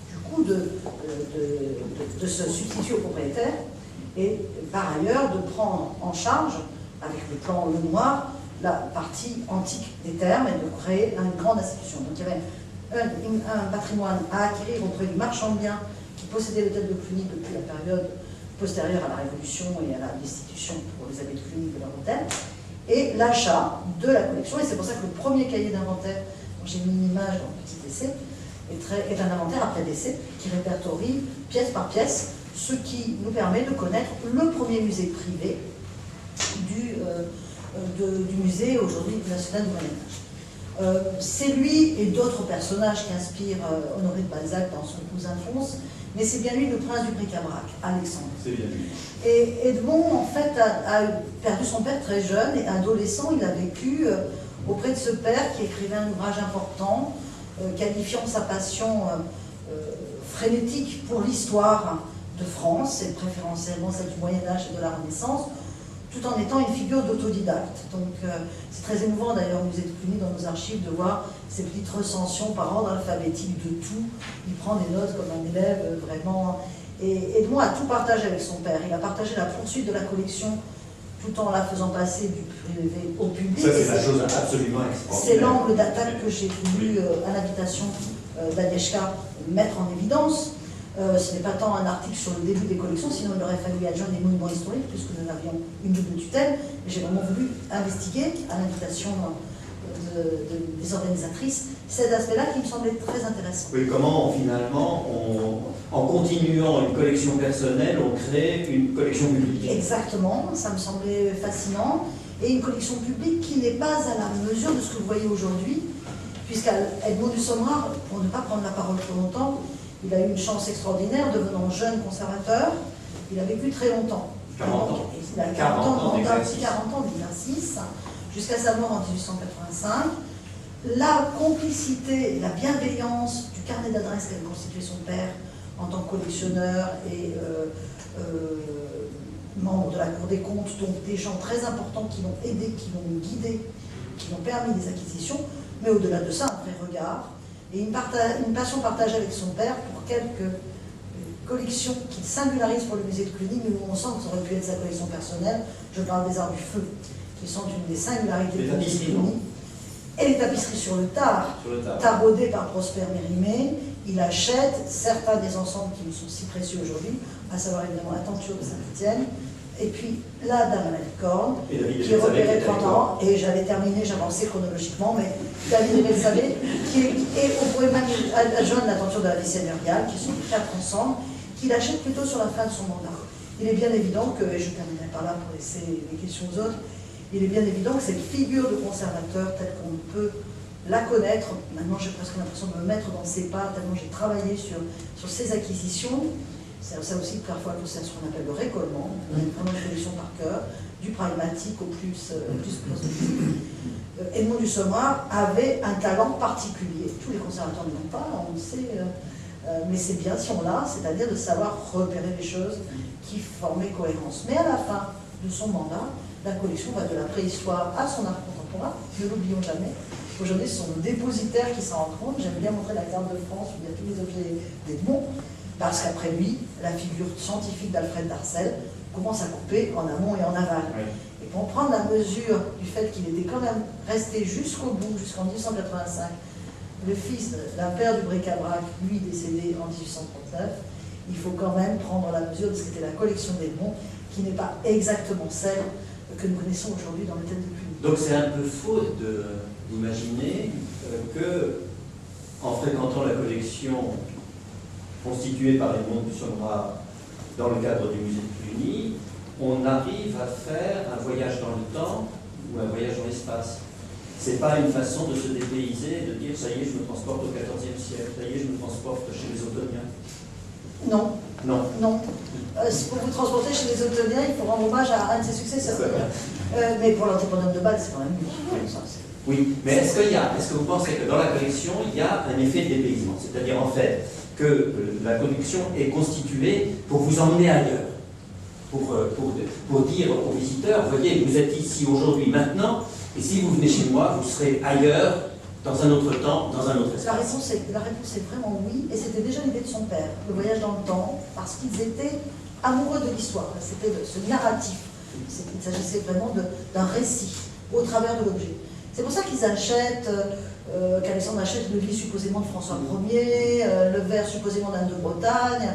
du coup de se substituer au propriétaire et par ailleurs de prendre en charge, avec le plan Lenoir, la partie antique des thermes et de créer une grande institution. Donc il y avait un patrimoine à acquérir auprès du marchand de biens qui possédait l'hôtel de Cluny depuis la période postérieure à la Révolution et à la destitution pour les abbés de Cluny de leur hôtel, et l'achat de la collection. Et c'est pour ça que le premier cahier d'inventaire, dont j'ai mis une image dans le petit essai, est un inventaire après décès qui répertorie pièce par pièce, ce qui nous permet de connaître le premier musée privé du musée aujourd'hui national du Moyen-Âge. C'est lui et d'autres personnages qui inspirent Honoré de Balzac dans son cousin Fons, mais c'est bien lui le prince du bric-à-brac, Alexandre. C'est bien lui. Et Edmond, en fait, a perdu son père très jeune, et adolescent, il a vécu auprès de ce père qui écrivait un ouvrage important, qualifiant sa passion frénétique pour l'histoire de France, et préférentiellement celle du Moyen-Âge et de la Renaissance, tout en étant une figure d'autodidacte. Donc c'est très émouvant d'ailleurs au musée de Cluny dans nos archives de voir ces petites recensions par ordre alphabétique de tout. Il prend des notes comme un élève vraiment. Et Edmond a tout partagé avec son père. Il a partagé la poursuite de la collection tout en la faisant passer du privé au public. Ça, c'est la chose absolument extraordinaire. C'est l'angle d'attaque que j'ai voulu, à l'invitation d'Agnieszka, mettre en évidence. Ce n'est pas tant un article sur le début des collections, sinon il aurait fallu adjoindre des monuments historiques, puisque nous avions une double tutelle. J'ai vraiment voulu investiguer, à l'invitation des organisatrices, cet aspect-là qui me semblait très intéressant. Oui, comment finalement, en continuant une collection personnelle, on crée une collection publique. Exactement, ça me semblait fascinant. Et une collection publique qui n'est pas à la mesure de ce que vous voyez aujourd'hui, puisqu'Edmond du Sommerard, pour ne pas prendre la parole trop longtemps, il a eu une chance extraordinaire, devenant jeune conservateur. Il a vécu très longtemps. 40 ans. Il a 40 ans d'exercice, jusqu'à sa mort en 1885. La complicité, la bienveillance du carnet d'adresses qu'avait constitué son père en tant que collectionneur et membre de la Cour des comptes, donc des gens très importants qui l'ont aidé, qui l'ont guidé, qui l'ont permis des acquisitions, mais au-delà de ça, un vrai regard. Et une passion partagée avec son père pour quelques collections qu'il singularise pour le musée de Cluny, mais où on sent que ça aurait pu être sa collection personnelle. Je parle des arts du feu, qui sont une des singularités du musée de Cluny. Et les tapisseries sur le tard, taraudées par Prosper Mérimée. Il achète certains des ensembles qui nous sont si précieux aujourd'hui, à savoir évidemment la tenture de Saint-Étienne, et puis la Dame à la licorne, qui est repérée 30 ans, et j'avais terminé, j'avançais chronologiquement, mais David et Belsabé, et on pourrait même adjoindre la tenture de la vie seigneuriale, qui sont les 4 ensembles, qu'il achète plutôt sur la fin de son mandat. Il est bien évident que, et je terminerai par là pour laisser les questions aux autres, il est bien évident que cette figure de conservateur, telle qu'on peut la connaître, maintenant j'ai presque l'impression de me mettre dans ses pas, tellement j'ai travaillé sur ses acquisitions, C'est ça aussi que parfois c'est ce qu'on appelle le récollement, on a vraiment une collection par cœur, du pragmatique au plus philosophique. Edmond Dussommoir avait un talent particulier. Tous les conservateurs ne l'ont pas, on le sait, mais c'est bien si on l'a, c'est-à-dire de savoir repérer les choses qui formaient cohérence. Mais à la fin de son mandat, la collection va de la préhistoire à son art contemporain, ne l'oublions jamais. Aujourd'hui, ce sont nos dépositaires qui s'en rendent compte. J'aime bien montrer la carte de France où il y a tous les objets d'Edmond, parce qu'après lui, la figure scientifique d'Alfred Darcel commence à couper en amont et en aval. Oui. Et pour prendre la mesure du fait qu'il était quand même resté jusqu'au bout, jusqu'en 1885, le fils d'un père du bric-à-brac, lui décédé en 1839, il faut quand même prendre la mesure de ce qu'était la collection d'Edmond, qui n'est pas exactement celle que nous connaissons aujourd'hui dans le thème de Cluny. Donc c'est un peu faux d'imaginer que, en fréquentant la collection constituée par Edmond Dussommoir dans le cadre du musée de Cluny, on arrive à faire un voyage dans le temps ou un voyage dans l'espace. C'est pas une façon de se dépayser, de dire ça y est, je me transporte au XIVe siècle, ça y est, je me transporte chez les Ottoniens. Non. Non. Non. Pour vous transporter chez les Ottoniens, il faut rendre hommage à un de ses successeurs. Mais pour l'anthropologue de Bâle, c'est quand même lui. Ça, oui, mais est-ce que vous pensez que dans la collection, il y a un effet de dépaysement? C'est-à-dire en fait que la collection est constituée pour vous emmener ailleurs, pour dire aux visiteurs, voyez, vous êtes ici aujourd'hui, maintenant, et si vous venez chez moi, vous serez ailleurs, dans un autre temps, dans un autre espace. La réponse est vraiment oui, et c'était déjà l'idée de son père, le voyage dans le temps, parce qu'ils étaient amoureux de l'histoire, c'était ce narratif. Il s'agissait vraiment d'un récit au travers de l'objet. C'est pour ça qu'ils achètent, qu'Alexandre achète le lit supposément de François Ier, le verre supposément d'Anne de Bretagne,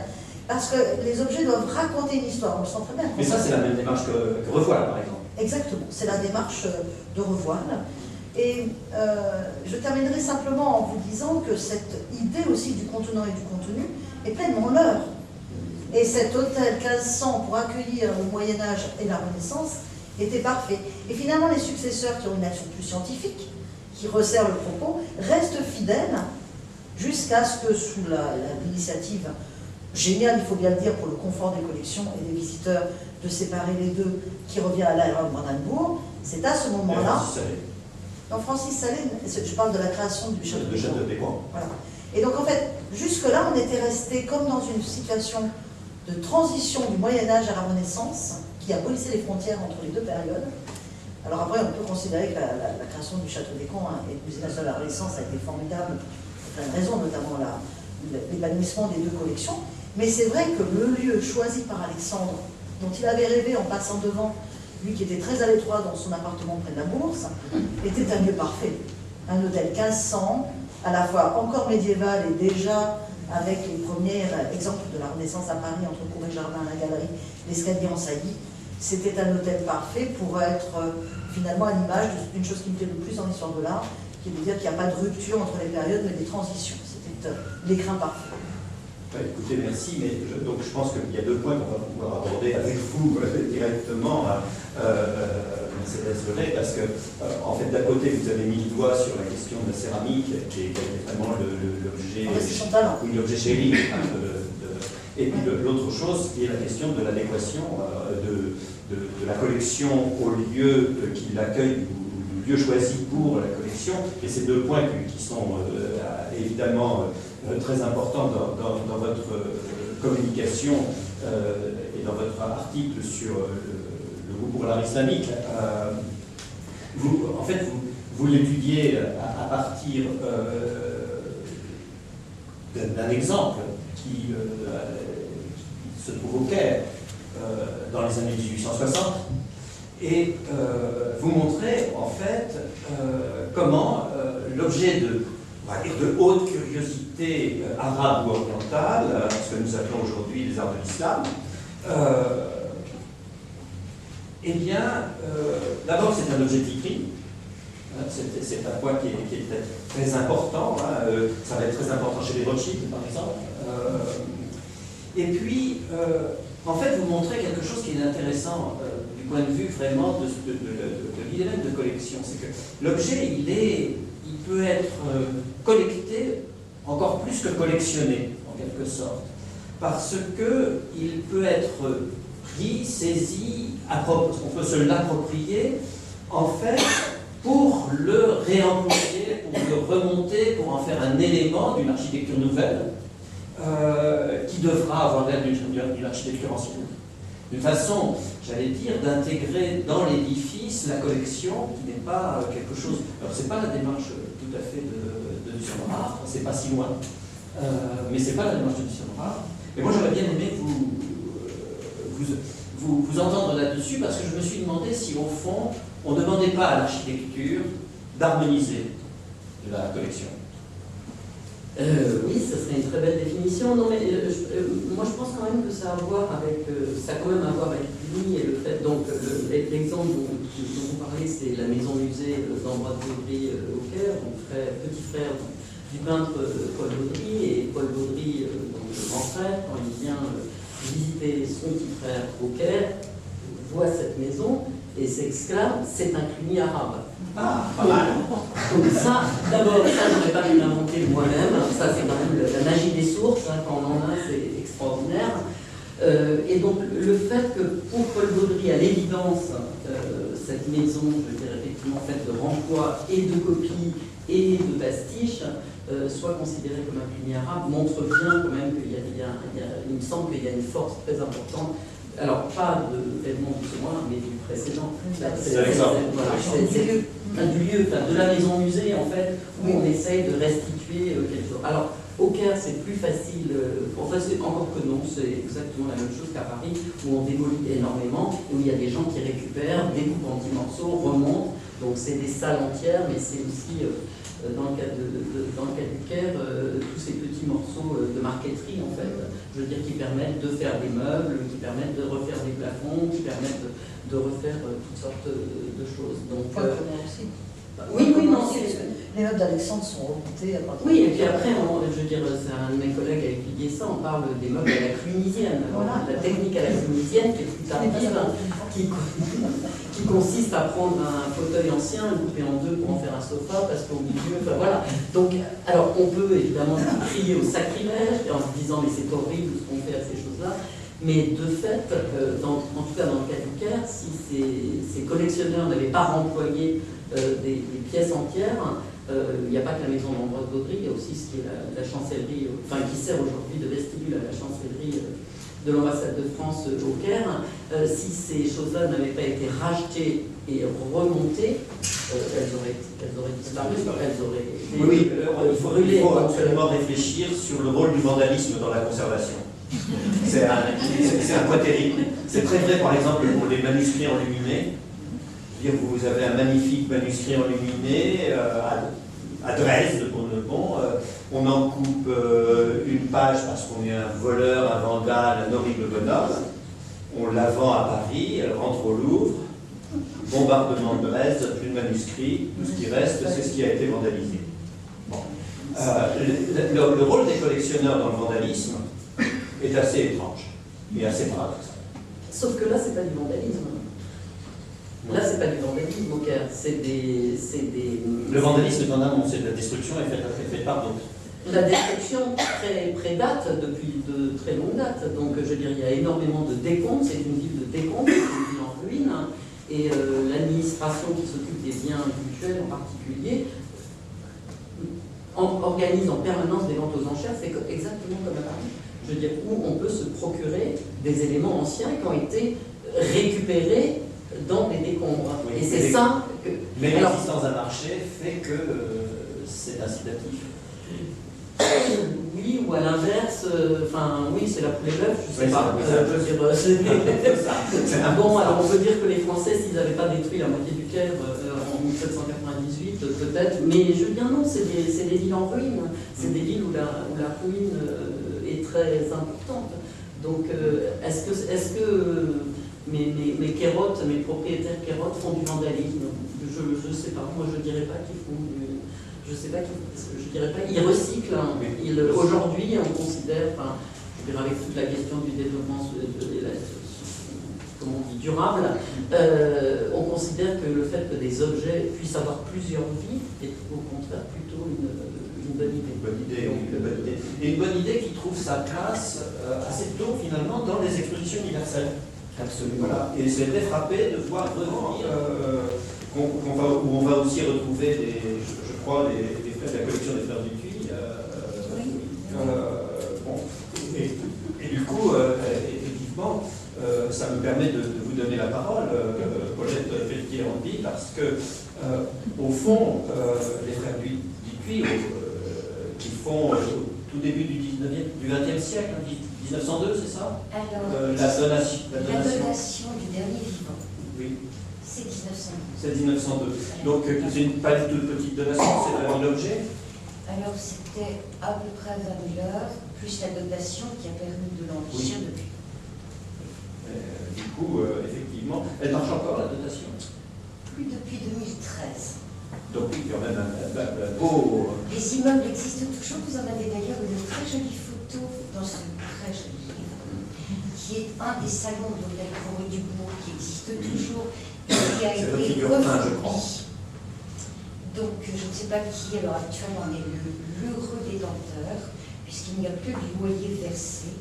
parce que les objets doivent raconter une histoire, on le sent très bien. Mais ça, c'est la même démarche que Revoil, par exemple. Exactement, c'est la démarche de Revoil. Et je terminerai simplement en vous disant que cette idée aussi du contenant et du contenu est pleinement leur. Et cet hôtel 1500 pour accueillir le Moyen-Âge et la Renaissance était parfait. Et finalement, les successeurs qui ont une action plus scientifique, qui resserrent le propos, restent fidèles jusqu'à ce que, sous l'initiative géniale, il faut bien le dire, pour le confort des collections et des visiteurs, de séparer les deux, qui revient à l'ère de Brandebourg, c'est à ce moment-là. Non, Francis Salé, je parle de la création du château de Pécoin. Voilà. Et donc en fait, jusque-là, on était resté comme dans une situation de transition du Moyen-Âge à la Renaissance, qui abolissait les frontières entre les deux périodes. Alors après, on peut considérer que la création du château d'Écouen et du musée national de la Renaissance a été formidable, pour plein de raisons, notamment l'épanouissement des deux collections. Mais c'est vrai que le lieu choisi par Alexandre, dont il avait rêvé en passant devant, lui qui était très à l'étroit dans son appartement près de la Bourse, était un lieu parfait. Un hôtel 1500, à la fois encore médiéval et déjà avec les premiers exemples de la Renaissance à Paris, entre cour et jardin, la galerie, l'escalier en saillie. C'était un hôtel parfait pour être finalement à l'image d'une chose qui me plaît le plus dans l'histoire de l'art, qui est de dire qu'il n'y a pas de rupture entre les périodes, mais des transitions. C'était l'écrin parfait. Écoutez, merci, mais donc je pense qu'il y a deux points qu'on va pouvoir aborder avec vous directement, Mercedes Velay, parce que, en fait, d'un côté, vous avez mis le doigt sur la question de la céramique, qui est vraiment l'objet chéri. Et puis l'autre chose, qui est la question de l'adéquation de la collection au lieu qui l'accueille, ou lieu choisi pour la collection. Et ces deux points qui sont évidemment très importants dans votre communication et dans votre article sur le goût pour l'art islamique. Vous l'étudiez à partir d'un exemple qui se trouve au Caire dans les années 1860 et vous montrez en fait comment l'objet de haute curiosité arabe ou orientale, ce que nous appelons aujourd'hui les arts de l'islam, eh bien, d'abord c'est un objet de vitrine. C'est un point qui est très important, ça va être très important chez les Rothschild par exemple. Et puis, en fait, vous montrez quelque chose qui est intéressant du point de vue vraiment de l'idée même de collection. C'est que l'objet, il peut être collecté encore plus que collectionné, en quelque sorte. parce qu'il peut être pris, saisi, on peut se l'approprier, en fait, pour le réemployer, pour le remonter, pour en faire un élément d'une architecture nouvelle, qui devra avoir l'air d'une architecture ancienne. Une façon, j'allais dire, d'intégrer dans l'édifice la collection, qui n'est pas quelque chose... Alors, c'est pas la démarche tout à fait de Duchamp, c'est pas si loin, mais c'est pas la démarche de Duchamp. Mais moi, j'aurais bien aimé vous entendre là-dessus, parce que je me suis demandé si, au fond, on ne demandait pas à l'architecture d'harmoniser la collection. Oui, ça serait une très belle définition. Non, mais moi je pense quand même que ça a à voir avec, ça a quand même à voir avec Cluny et le fait, donc l'exemple dont vous parlez, c'est la maison musée d'Ambroise Baudry au Caire, donc petit frère du peintre Paul Baudry, et Paul Baudry, donc le grand frère, quand il vient visiter son petit frère au Caire, voit cette maison et s'exclame, c'est un Cluny arabe. Ah, pas mal. Donc ça, d'abord, ça je n'aurais pas pu l'inventer moi-même, ça c'est quand même la magie des sources, hein, quand on en a c'est extraordinaire. Et donc le fait que pour Paul Baudry, à l'évidence, cette maison, je veux dire effectivement faite de remploi et de copies et de pastiches, soit considérée comme un Cluny arabe, montre bien quand même qu'il il me semble qu'il y a une force très importante. Alors, pas de Edmond Ducemois, mais du précédent. C'est du lieu, de la maison musée, en fait, où on essaye de restituer quelque chose. Alors, au Caire, c'est plus facile, enfin, encore que non, c'est exactement la même chose qu'à Paris, où on démolit énormément, où il y a des gens qui récupèrent, découpent en petits morceaux, remontent. Donc, c'est des salles entières, mais c'est aussi, dans le cas du Caire, tous ces petits morceaux de marqueterie, en fait, je veux dire, qui permettent de faire des meubles, qui permettent de refaire des plafonds, qui permettent de refaire toutes sortes de choses. Donc, aussi. oui, non, les meubles d'Alexandre sont remontés à partir. Oui, et puis après, je veux dire, c'est un de mes collègues a étudié ça, on parle des meubles à la clunisienne. Voilà. La technique à la clunisienne, qui est plus tardive, qui consiste à prendre un fauteuil ancien, le couper en deux pour en faire un sofa, parce qu'au milieu, enfin voilà. Donc, alors on peut évidemment crier au sacrilège, en se disant, mais c'est horrible ce qu'on fait à ces choses-là. Mais de fait, en tout cas dans le cas du Caire, si ces collectionneurs n'avaient pas remployé des pièces entières, il n'y a pas que la maison d'Ambroise Baudry, il y a aussi ce qui est la chancellerie, enfin qui sert aujourd'hui de vestibule à la chancellerie de l'ambassade de France au Caire. Si ces choses-là n'avaient pas été rachetées et remontées, elles auraient disparu, elles auraient été brûlées. Il faut absolument réfléchir sur le rôle du vandalisme dans la conservation. C'est un point terrible. C'est très vrai, par exemple, pour les manuscrits enluminés. Vous avez un magnifique manuscrit enluminé à Dresde, pour le bon. On en coupe une page parce qu'on est un voleur, un vandale, un horrible bonhomme. On la vend à Paris, elle rentre au Louvre. Bombardement de Dresde, plus de manuscrits. Tout ce qui reste, c'est ce qui a été vandalisé. Bon. Le rôle des collectionneurs dans le vandalisme est assez étrange et assez paradoxal. Sauf que là, c'est pas du vandalisme. Là, c'est pas du vandalisme au Caire, c'est des... Le vandalisme est en amont, c'est de la destruction et fait par d'autres. La destruction prédate depuis de très longues dates. Donc, je veux dire, il y a énormément de décomptes, c'est une ville de décomptes, c'est une ville en ruine, et l'administration qui s'occupe des biens culturels en particulier organise en permanence des ventes aux enchères, c'est exactement comme à Paris. Je veux dire, où on peut se procurer des éléments anciens qui ont été récupérés dans des décombres. Oui, et c'est ça que... Mais l'existence d'un marché fait que c'est incitatif. Oui, ou à l'inverse, oui, c'est la poule et l'œuf, je sais Oui, pas. Bon, alors on peut dire que les Français, s'ils n'avaient pas détruit la moitié du Caire en 1798, peut-être, mais je veux dire non, c'est des villes en ruine, c'est des villes où la ruine est très importante. Donc, est-ce que mes kérotes, mes propriétaires kérotes font du vandalisme? Je ne sais pas, moi je ne dirais pas qu'ils font du... Je sais pas, je dirais pas, ils recyclent. Hein. Aujourd'hui, on considère, je veux dire, avec toute la question du développement comment on dit, durable, on considère que le fait que des objets puissent avoir plusieurs vies est au contraire plutôt une bonne idée. Bonne idée, oui, une bonne idée. Et une bonne idée qui trouve sa place assez tôt finalement dans les expositions universelles. Absolument. Voilà. Et c'est très frappé de voir vraiment où on va aussi retrouver, je crois, les frères de la collection des frères du Tuy. Bon. Et du coup, effectivement, ça me permet de vous donner la parole, Paulette Pelletier-Randy, parce que, au fond, les frères du Tuy, qui font au tout début du 20e siècle, 1902, c'est ça? Alors, La donation. la donation du dernier vivant, Oui, c'est 1902. c'est 1902. Donc, c'est pas du tout une petite donation, c'est un objet. Alors, c'était à peu près 20 000 heures, plus la dotation qui a permis de l'enrichir Oui. depuis. Du coup, effectivement, elle marche encore, la dotation. Plus depuis 2013. Donc, oui, quand même, un beau. Les immeubles existent toujours. Vous en avez d'ailleurs une très jolie photo dans ce très joli livre, qui est un des salons de l'hôtel Corée du Bourg, qui existe toujours, et qui a C'est votre été figure 1, je crois. refourni. Donc, je ne sais pas qui, à l'heure actuelle, en est l'heureux détenteur, puisqu'il n'y a plus de loyer versé,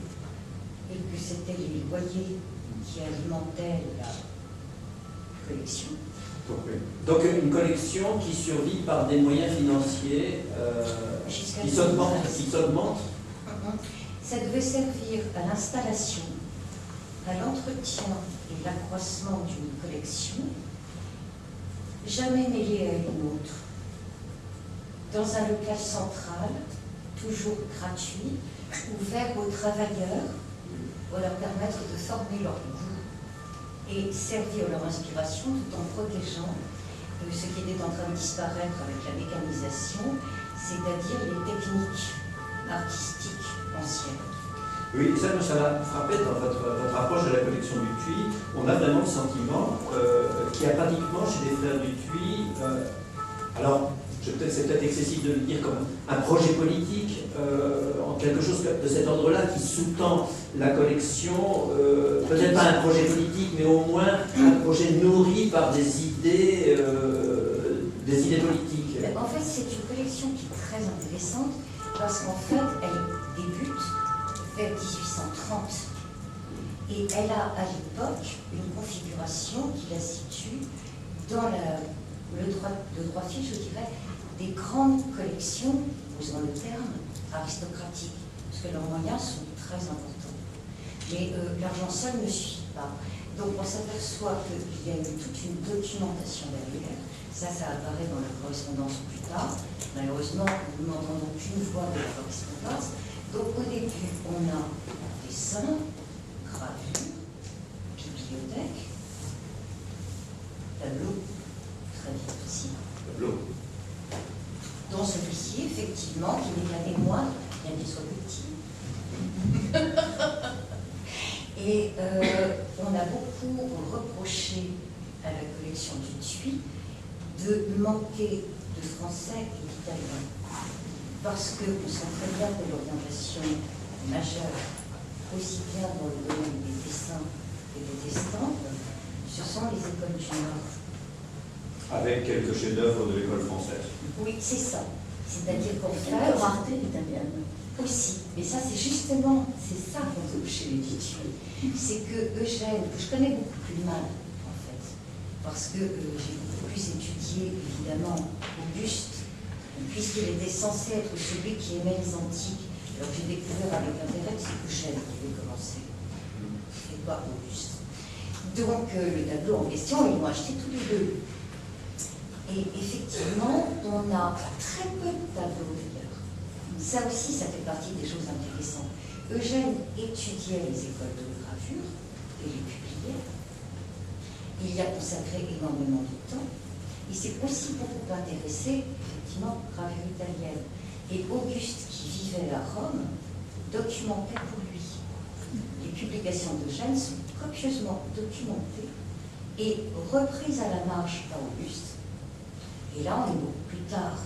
et que c'était les loyers qui alimentaient la collection. Donc, une collection qui survit par des moyens financiers Jusqu'à qui s'augmentent. 2013. Ça devait servir à l'installation, à l'entretien et l'accroissement d'une collection, jamais mêlée à une autre, dans un local central, toujours gratuit, ouvert aux travailleurs pour leur permettre de former leur goût et servir leur inspiration tout en protégeant ce qui était en train de disparaître avec la mécanisation, c'est-à-dire les techniques artistiques anciennes. Oui, ça m'a frappé dans votre approche de la collection du Tuy. On a vraiment le sentiment qu'il y a pratiquement chez les frères du Tuy, alors c'est peut-être excessif de le dire comme un projet politique, en quelque chose de cet ordre-là qui sous-tend la collection, peut-être pas un projet politique, mais au moins un projet nourri par des idées politiques. En fait, c'est une collection qui est très intéressante parce qu'en fait, elle débute vers 1830 et elle a à l'époque une configuration qui la situe dans le droit fil, je dirais, des grandes collections, posons le terme, aristocratiques, parce que leurs moyens sont très importants. Mais l'argent seul ne suffit pas. Donc on s'aperçoit qu'il y a eu toute une documentation derrière. Ça apparaît dans la correspondance plus tard. Malheureusement, nous n'entendons qu'une voix de la correspondance. Donc au début, on a dessins, gravures, bibliothèque, tableau, très bien aussi. Tableau. Dans celui-ci, effectivement, qui n'est qu'un des moindres, bien qu'il soit petit. Et on a beaucoup reproché à la collection du Tuy de manquer de français et d'italien. Parce qu'on sent très bien que l'orientation majeure, aussi bien dans le domaine des dessins que des estampes, ce sont les écoles du Nord. Avec quelques chefs-d'œuvre de l'école française. Oui, c'est ça. C'est-à-dire qu'en fait... La rareté italienne. Aussi. Mais ça, c'est justement, c'est ça qu'on trouve chez les Tuy. C'est que Eugène, que je connais beaucoup plus mal, en fait, parce que j'ai beaucoup plus étudié, évidemment, Auguste, puisqu'il était censé être celui qui aimait les antiques. Alors j'ai découvert avec intérêt que c'est Eugène qui avait commencé, et pas Auguste. Donc le tableau en question, ils l'ont acheté tous les deux. Et effectivement, on a très peu de tableaux d'ailleurs. Ça aussi, ça fait partie des choses intéressantes. Eugène étudiait les écoles de gravure et les publiait. Il y a consacré énormément de temps. Il s'est aussi beaucoup intéressé, effectivement, aux gravures italiennes. Et Auguste, qui vivait à Rome, documentait pour lui. Les publications d'Eugène sont copieusement documentées et reprises à la marge par Auguste. Et là, on est beaucoup plus tard,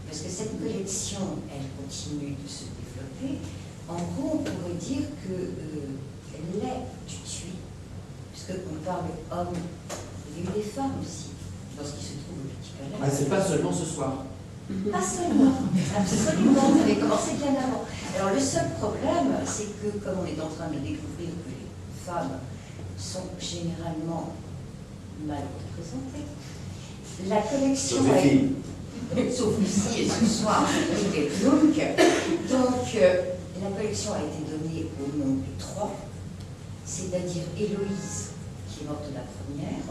parce que cette collection, elle continue de se développer. En gros, on pourrait dire qu'elle est du Tuy, puisqu'on parle homme, il y a eu des femmes aussi, lorsqu'il se trouve au Petit Palais. Ah, c'est pas seulement ce soir. Pas seulement, absolument, ça avait commencé bien avant. Alors le seul problème, c'est que comme on est en train de découvrir que les femmes sont généralement mal représentées, la collection sauf Lucie et ce soir, et donc la collection a été donnée au nom de 3, c'est-à-dire Héloïse, qui est morte la première.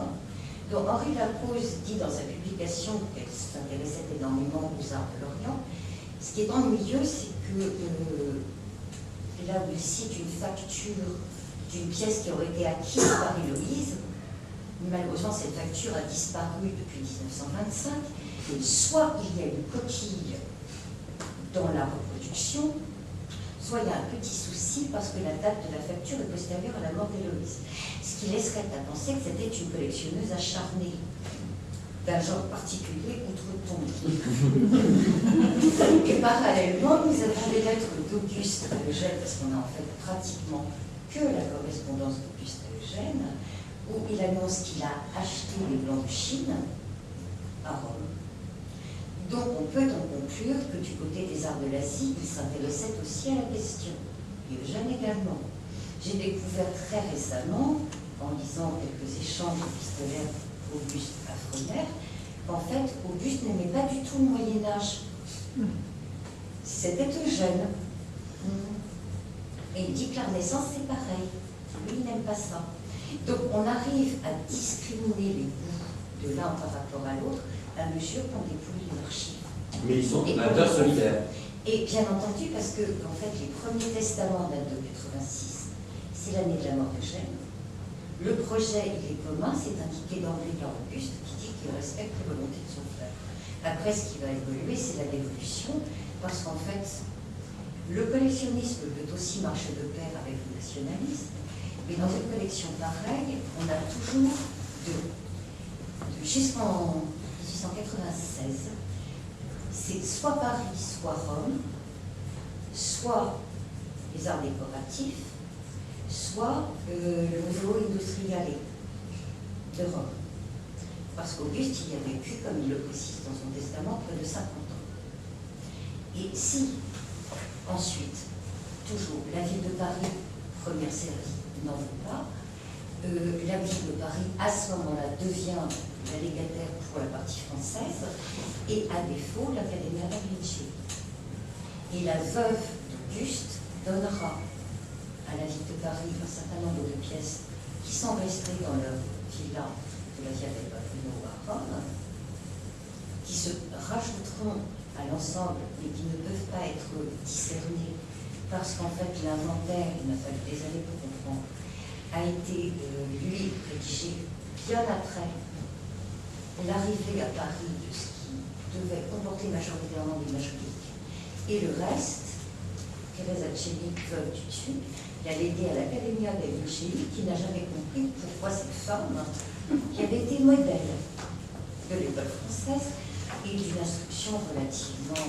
Donc Henri Lapose dit dans sa publication qu'elle s'intéressait énormément aux arts de l'Orient. Ce qui est ennuyeux, c'est que là où il cite une facture d'une pièce qui aurait été acquise par Héloïse, malheureusement cette facture a disparu depuis 1925. Soit il y a une coquille dans la reproduction, soit il y a un petit souci parce que la date de la facture est postérieure à la mort d'Héloïse. Ce qui laisserait à penser que c'était une collectionneuse acharnée d'un genre particulier outre-tombe. Et parallèlement, nous avons des lettres d'Auguste à Eugène, parce qu'on a en fait pratiquement que la correspondance d'Auguste à Eugène, où il annonce qu'il a acheté les blancs de Chine à Rome. Donc on peut en conclure que du côté des arts de l'Asie, il s'intéressait aussi à la question. Et Eugène également. J'ai découvert très récemment, en lisant quelques échanges épistolaires Auguste à Froner, qu'en fait, Auguste n'aimait pas du tout le Moyen-Âge. C'était Eugène. Et il dit que la Renaissance, c'est pareil. Lui, il n'aime pas ça. Donc on arrive à discriminer les goûts de l'un par rapport à l'autre à mesure qu'on dépouille l'archive. Mais ils sont amateurs solidaires. Et bien entendu, parce que en fait, les premiers testaments datent de 86, c'est l'année de la mort d'Eugène. Le projet, il est commun, c'est indiqué d'emblée par Auguste, qui dit qu'il respecte la volonté de son frère. Après, ce qui va évoluer, c'est la révolution, parce qu'en fait, le collectionnisme peut aussi marcher de pair avec le nationalisme, mais dans une collection pareille, on a toujours jusqu'en 1896, c'est soit Paris, soit Rome, soit les arts décoratifs, soit le Museo Industriale de Rome. Parce qu'Auguste y a vécu, comme il le précise dans son testament, près de 50 ans. Et si, ensuite, toujours, la ville de Paris, première série, n'en veut pas, la ville de Paris, à ce moment-là, devient la légataire pour la partie française, et à défaut, l'Accademia Vinci. Et la veuve d'Auguste donnera à la ville de Paris un certain nombre de pièces qui sont restées dans leur villa de la Via del Babuino à Rome, qui se rajouteront à l'ensemble, mais qui ne peuvent pas être discernées, parce qu'en fait, l'inventaire, il m'a fallu des années pour comprendre, a été, lui, rédigé bien après l'arrivée à Paris de ce qui devait comporter majoritairement des images publiques. Et le reste, Teresa Celli, veuve du Tuc, l'a légué à l'Accademia dei Lincei, qui n'a jamais compris pourquoi cette femme, qui avait été modèle de l'école française et d'une instruction relativement,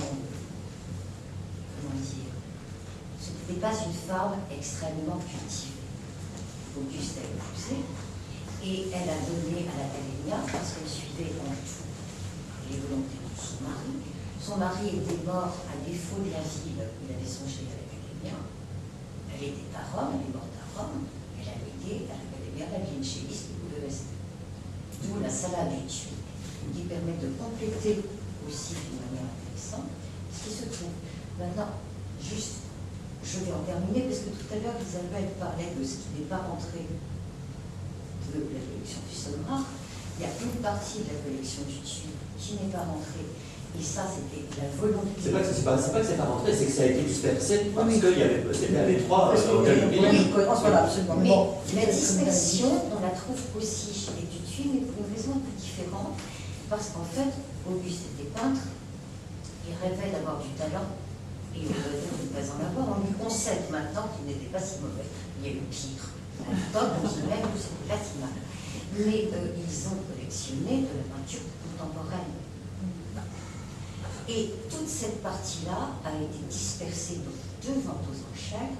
comment dire, ce n'était pas une femme extrêmement cultivée. Auguste a épousé, et elle a donné à l'Accademia parce qu'elle suivait en tout les volontés de son mari. Son mari était mort à défaut de la ville où il avait songé à l'Accademia. Elle était à Rome, elle est morte à Rome, elle a légué à l'Accademia la Vincelliste qui pouvait rester. D'où la Sala du Tuc, qui permet de compléter aussi d'une manière intéressante ce qui se trouve. Maintenant, juste, je vais en terminer parce que tout à l'heure, Isabelle parlait de ce qui n'est pas rentré de la collection du Sommerard. Il y a une partie de la collection du Tuc qui n'est pas rentrée. Et ça, c'était la volonté. C'est pas que c'est pas rentré, c'est que ça a été dispersé parce qu'il y avait c'était à l'étroit. Voilà, absolument. Mais Bon, la dispersion, on la trouve aussi chez les Dutuis, mais pour une raison un peu différente. Parce qu'en fait, Auguste était peintre, il rêvait d'avoir du talent. Et il aurait dû ne pas en avoir. On lui concède maintenant qu'il n'était pas si mauvais. Il y a eu pire. À l'époque, on dit même que c'était pas si mal. Mais ils ont collectionné de la peinture contemporaine. Et toute cette partie-là a été dispersée dans deux ventes aux enchères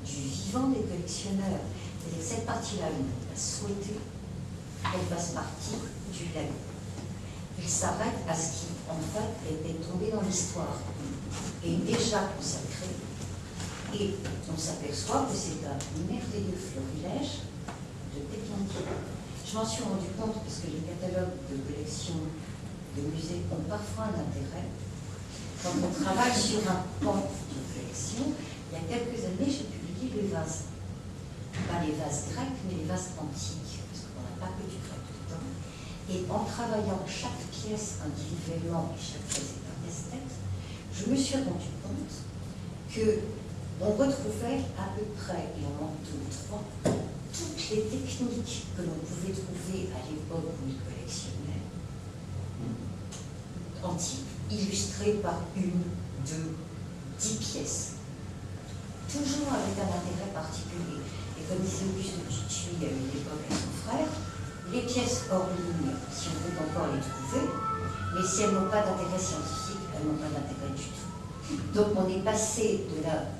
du vivant des collectionneurs. C'est-à-dire que cette partie-là, on a souhaité qu'elle fasse partie du lagon. il s'arrête à ce qui, en fait, était tombé dans l'histoire et déjà consacré. Et on s'aperçoit que c'est un merveilleux florilège de techniques. Je m'en suis rendu compte parce que les catalogues de collections de musées ont parfois un intérêt. Quand on travaille sur un pan d'une collection, il y a quelques années, j'ai publié les vases. Pas les vases grecs, mais les vases antiques, parce qu'on n'a pas que du grec dedans. Et en travaillant chaque pièce individuellement, et chaque pièce est un casse-tête, je me suis rendu compte qu'on retrouvait à peu près, et on manque 2 ou 3, toutes les techniques que l'on pouvait trouver à l'époque où ils collectionnaient, antiques, illustrées par 1, 2, 10 pièces. Toujours avec un intérêt particulier. Et comme disait Auguste Dutuit à une époque à son frère, les pièces hors ligne, si on peut encore les trouver, mais si elles n'ont pas d'intérêt scientifique, elles n'ont pas d'intérêt du tout. Donc on est passé de la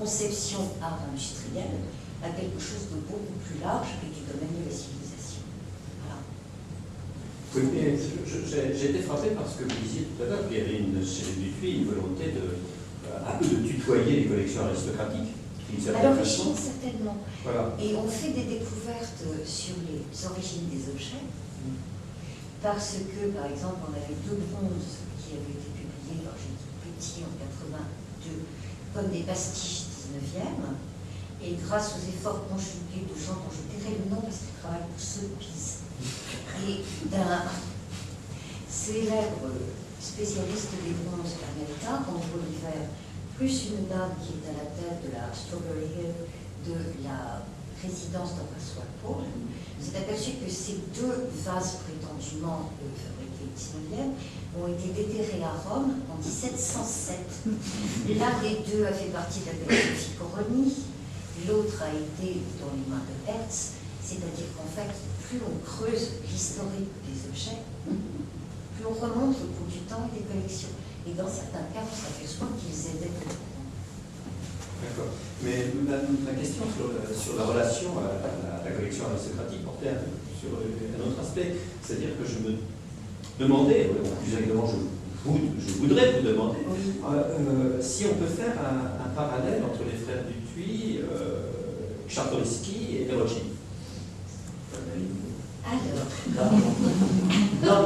conception art industriel à quelque chose de beaucoup plus large et du domaine de la civilisation. Voilà. Oui, mais j'ai été frappé par ce que vous disiez tout à l'heure, qu'il y avait chez Dutuit une volonté un peu de tutoyer les collections aristocratiques. À l'origine, certainement. Voilà. Et on fait des découvertes sur les origines des objets, parce que, par exemple, on avait 2 bronzes qui avaient été publiés, alors j'ai dit petit en 82, comme des pastiches 19e, et grâce aux efforts conjugués de gens dont je tairai le nom parce qu'ils travaillent pour Sotheby's, et d'un célèbre spécialiste des bronzes américains, Andrew Oliver, plus une dame qui est à la tête de la Strawberry Hill de la résidence d'Horace Walpole, vous êtes aperçu que ces 2 vases prétendument fabriqués au 19e ont été déterrés à Rome en 1707. L'un des 2 a fait partie de la collection Ficcoroni, l'autre a été dans les mains de Hertz, c'est-à-dire qu'en fait, plus on creuse l'historique des objets, plus on remonte au cours du temps et des collections. Et dans certains cas, on s'aperçoit qu'ils étaient au courant. D'accord. Mais ma question sur la relation à la collection aristocratique portait sur un autre aspect. C'est-à-dire que je me demandais, ou plus exactement, je voudrais vous demander si on peut faire un parallèle entre les frères Dutuit, Czartoryski et les Rothschild. Alors,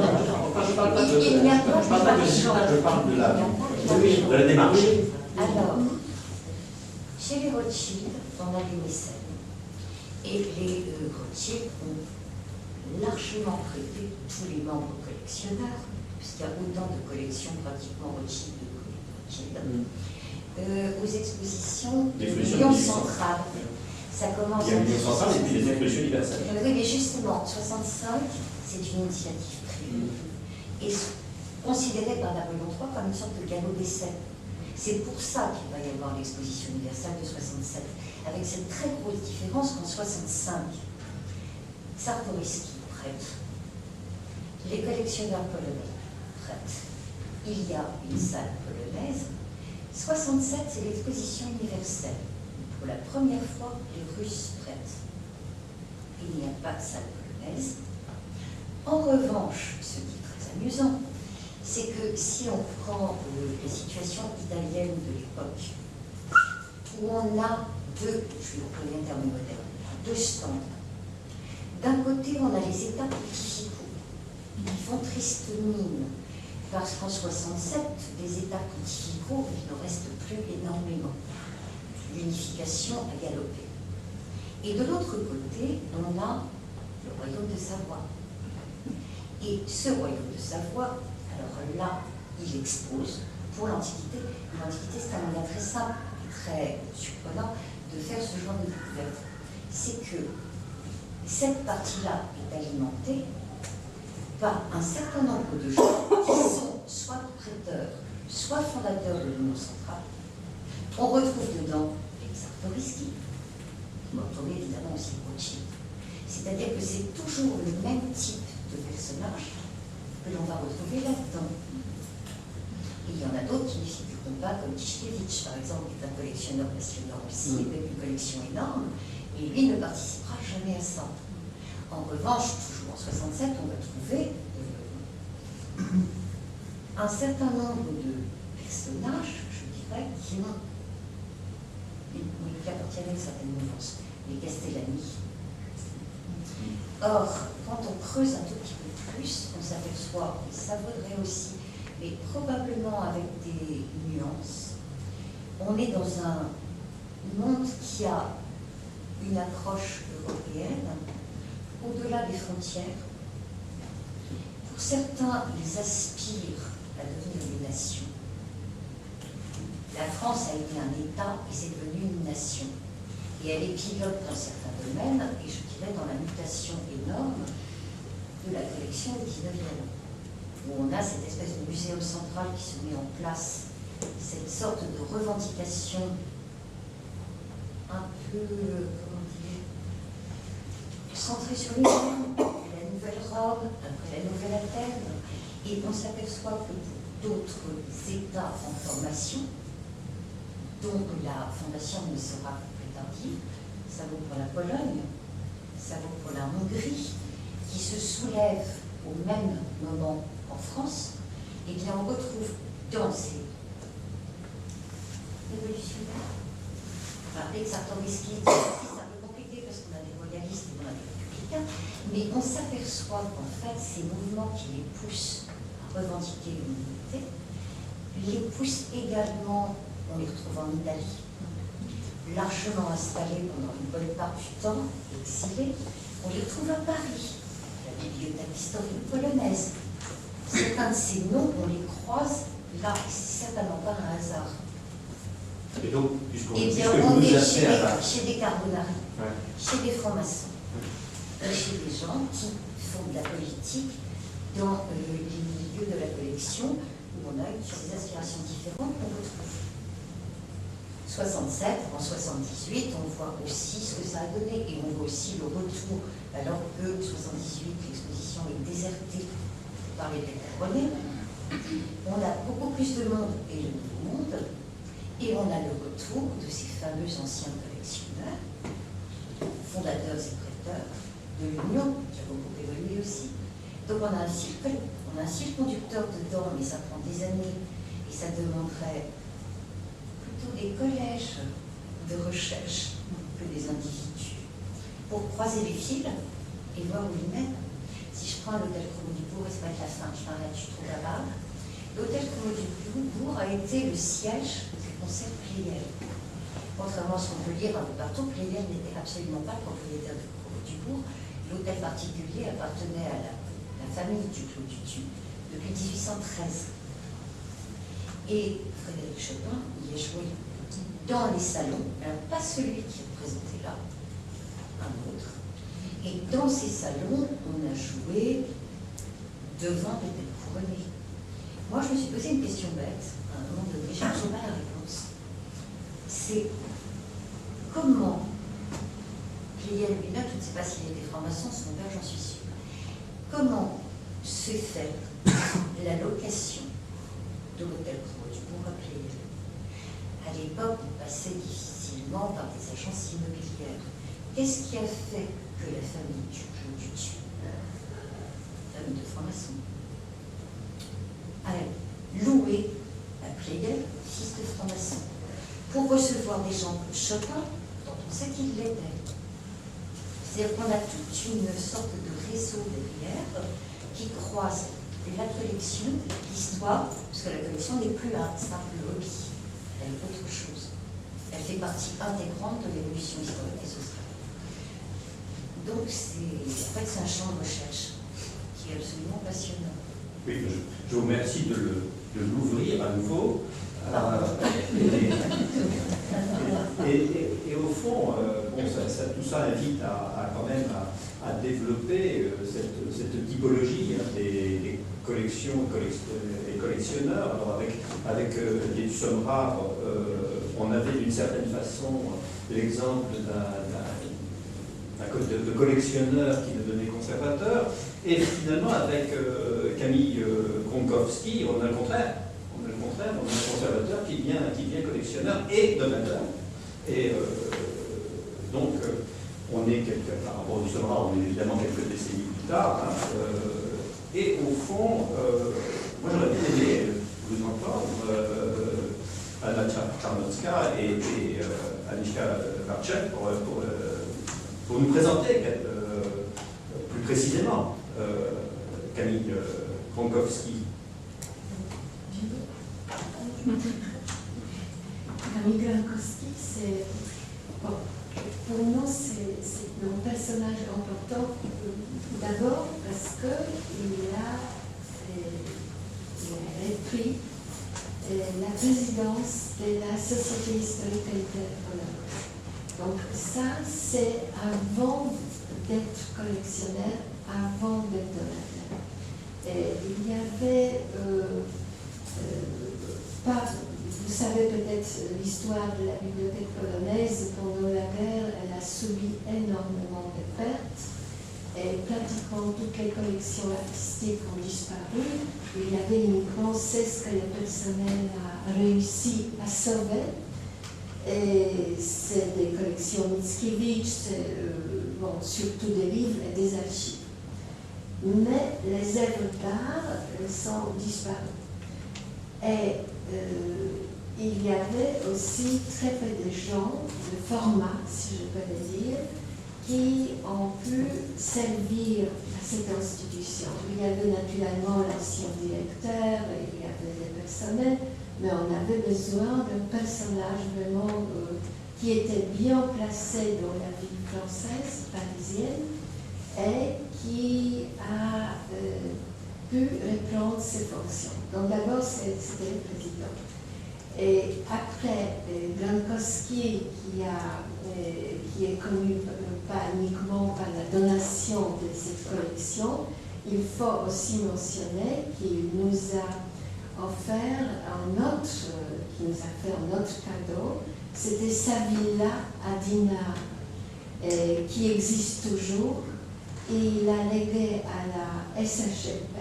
Enfin, je parle pas de, il n'y a pas je parle pas de résultat, je parle de la démarche. Alors, chez les Rothschild, on a des mécènes. Et les Rothschild ont largement prêté tous les membres collectionneurs, puisqu'il y a autant de collections pratiquement Rothschild que Rothschild, aux expositions de l'Union centrale. Ça commence il y a l'Union centrale et puis les expositions universelles. Oui, mais justement, 65, c'est une initiative privée et considérée par Napoléon III comme une sorte de galop d'essai. C'est pour ça qu'il va y avoir l'exposition universelle de 67, avec cette très grosse différence qu'en 65, Czartoryski prête, les collectionneurs polonais prêtent, il y a une salle polonaise. 67, c'est l'exposition universelle. Pour la première fois, les Russes prêtent. Il n'y a pas de salle polonaise. En revanche, ce qui est très amusant, c'est que si on prend la situation italienne de l'époque, où on a 2, je vais employer un terme moderne, 2 stands. D'un côté, on a les états pontificaux, qui font triste mine, parce qu'en 67, des états pontificaux, il n'en reste plus énormément. L'unification a galopé. Et de l'autre côté, on a le royaume de Savoie. Et ce royaume de Savoie, alors là, il expose pour l'Antiquité. L'Antiquité, c'est un moyen très simple et très surprenant de faire ce genre de découverte. C'est que cette partie-là est alimentée par un certain nombre de gens qui sont soit prêteurs, soit fondateurs de l'Union centrale. On retrouve dedans les Czartoryski, qui vont retrouver évidemment aussi Rothschild. C'est-à-dire que c'est toujours le même type de personnage que l'on va retrouver là-dedans. Et il y en a d'autres qui ne figureront pas, comme Tischkevitch, par exemple, qui est un collectionneur passionnant aussi, avec une collection énorme, et lui ne participera jamais à ça. En revanche, toujours en 67, on va trouver un certain nombre de personnages, je dirais, qui appartiennent à une certaine mouvance, les Castellani. Or, quand on creuse un tout petit peu plus, on s'aperçoit, et ça vaudrait aussi, mais probablement avec des nuances, on est dans un monde qui a une approche européenne au-delà des frontières. Pour certains, ils aspirent à devenir des nations. La France a été un État et c'est devenu une nation. Et elle est pilote dans certains domaines, et je dirais dans la mutation énorme de la collection du 19e, où on a cette espèce de muséum central qui se met en place, cette sorte de revendication un peu, comment dire, centrée sur lui-même, la nouvelle robe, après la nouvelle Athènes, et on s'aperçoit que pour d'autres États en formation, dont la fondation ne sera que plus tardive, ça vaut pour la Pologne, ça vaut pour la Hongrie, qui se soulève au même moment en France, et bien on retrouve dans ces révolutionnaires, enfin, avec Czartoryski, c'est un peu compliqué parce qu'on a des royalistes et on a des républicains, mais on s'aperçoit qu'en fait, ces mouvements qui les poussent à revendiquer l'unité, les poussent également, on les retrouve en Italie, largement installés pendant une bonne part du temps, exilés, on les retrouve à Paris, la bibliothèque historique polonaise. Certains de ces noms, on les croise là, et c'est certainement pas un hasard. Et donc, puisque on vous est êtes chez des Carbonari, ouais. chez des francs-maçons, chez des gens qui font de la politique dans les milieux de la collection, où on a des aspirations différentes qu'on retrouve. 67, en 78, on voit aussi ce que ça a donné, et on voit aussi le retour, alors que 78, l'exposition est désertée par les Carbonari. On a beaucoup plus de monde et le nouveau monde, et on a le retour de ces fameux anciens collectionneurs, fondateurs et prêteurs de l'Union, qui a beaucoup évolué aussi. Donc on a un fil conducteur dedans, mais ça prend des années, et ça demanderait plutôt des collèges de recherche que des individus, pour croiser les fils et voir où ils mènent. Si je prends l'hôtel Como du Bourg, et c'est pas de la fin, je m'arrête, je suis trop bavarde. L'hôtel Como du Bourg a été le siège du concert Pleyel. Contrairement à ce qu'on peut lire un peu partout, Pleyel n'était absolument pas le propriétaire du Como du Bourg. L'hôtel particulier appartenait à la famille du Clos du Tu depuis 1813. Et Frédéric Chopin y a joué dans les salons, alors pas celui qui est présenté là, un autre. Et dans ces salons, on a joué devant des têtes couronnées. Moi, je me suis posé une question bête, à un moment donné, j'ai pas la réponse. C'est comment Pleyel lui-même, je ne sais pas s'il était franc-maçon, son père, j'en suis sûre. Comment se fait la location de l'hôtel Como du Bourg à Pleyel? À l'époque, on passait difficilement par des agences immobilières. Qu'est-ce qui a fait que la famille du Clos du Tu, famille de francs-maçons, a loué à Pleyel, fils de franc-maçon, pour recevoir des gens comme Chopin, dont on sait qu'il l'était. C'est-à-dire qu'on a toute une sorte de réseau derrière qui croise la collection, l'histoire, parce que la collection n'est plus un simple hobby, elle est autre chose. Elle fait partie intégrante de l'évolution historique et sociale. Donc, en fait, c'est un champ de recherche qui est absolument passionnant. Oui, je vous remercie de l'ouvrir à nouveau. Et au fond, bon, tout ça invite quand même à développer cette typologie des collections et collectionneurs. Alors avec des sommes rares, on avait d'une certaine façon l'exemple de collectionneur qui devenait conservateur, et finalement avec Camille Gronkowski, on a le contraire. On a un conservateur qui devient collectionneur et donateur. Et donc, on est par rapport au Somra, on est évidemment quelques décennies plus tard, hein, Et au fond, moi j'aurais bien aimé vous entendre, Anna Czarnocka et Aniczka Barczak pour nous présenter plus précisément Camille Gronkowski. Camille Gronkowski, c'est bon, pour nous c'est un personnage important d'abord parce qu'il a pris la présidence de la Société historique et littéraire polonaise. Donc ça c'est avant d'être collectionneur, avant d'être donateur. Et il y avait pas. Vous savez peut-être l'histoire de la bibliothèque polonaise. Pendant la guerre, elle a subi énormément de pertes et pratiquement toutes les collections artistiques ont disparu. Il y avait uniquement 16 que le personnel a réussi à sauver. Et c'est des collections Mickiewicz, surtout des livres et des archives. Mais les œuvres d'art sont disparues. Et il y avait aussi très peu de gens, de format, si je peux le dire, qui ont pu servir à cette institution. Il y avait naturellement l'ancien directeur, il y avait le personnel, mais on avait besoin d'un personnage vraiment qui était bien placé dans la vie française, parisienne, et qui a pu reprendre ses fonctions. Donc d'abord, c'était le président. Et après, Gronkowski, qui est connu pas uniquement par la donation de cette collection, il faut aussi mentionner qu'il nous a offert qui nous a fait un autre cadeau. C'était sa villa à Dinard, qui existe toujours. Et il a légué à la SHLP,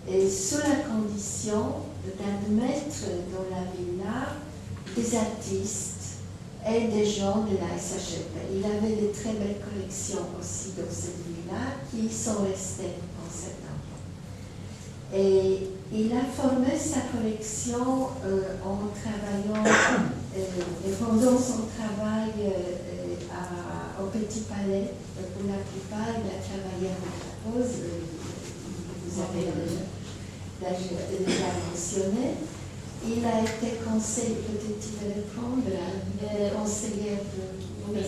et sous la condition d'admettre dans la villa des artistes et des gens de la SHLP. Il avait de très belles collections aussi dans cette villa qui sont restées en cet endroit. Et il a formé sa collection en travaillant, et pendant son travail au Petit Palais, pour la plupart, il a travaillé avec la pause, vous avez déjà mentionné. Il a été conseiller, peut-être il va répondre, conseiller de... Oui,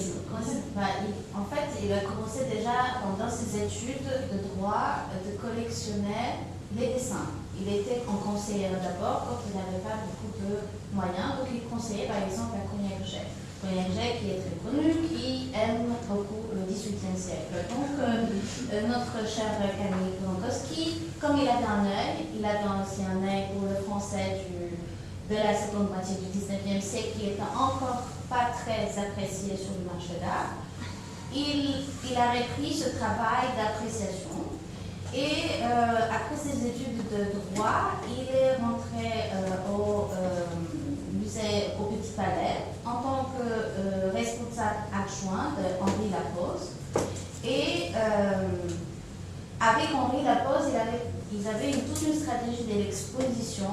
en fait, il a commencé déjà pendant ses études de droit de collectionner les dessins. Il était en conseiller d'abord quand il n'avait pas beaucoup de moyens, donc il conseillait par exemple à Cognacq-Jay. Cognacq-Jay qui est très connu, qui aime beaucoup le XVIIIe siècle. Donc notre cher Camille Gronkowski, comme il avait un œil, il avait aussi un œil pour le français de la seconde moitié du XIXe siècle qui était encore pas très apprécié sur le marché d'art. Il a repris ce travail d'appréciation et après ses études de droit, il est rentré au musée au Petit Palais en tant que responsable adjoint de Henri Lapose. Et avec Henri Lapose, ils avaient toute une stratégie de l'exposition,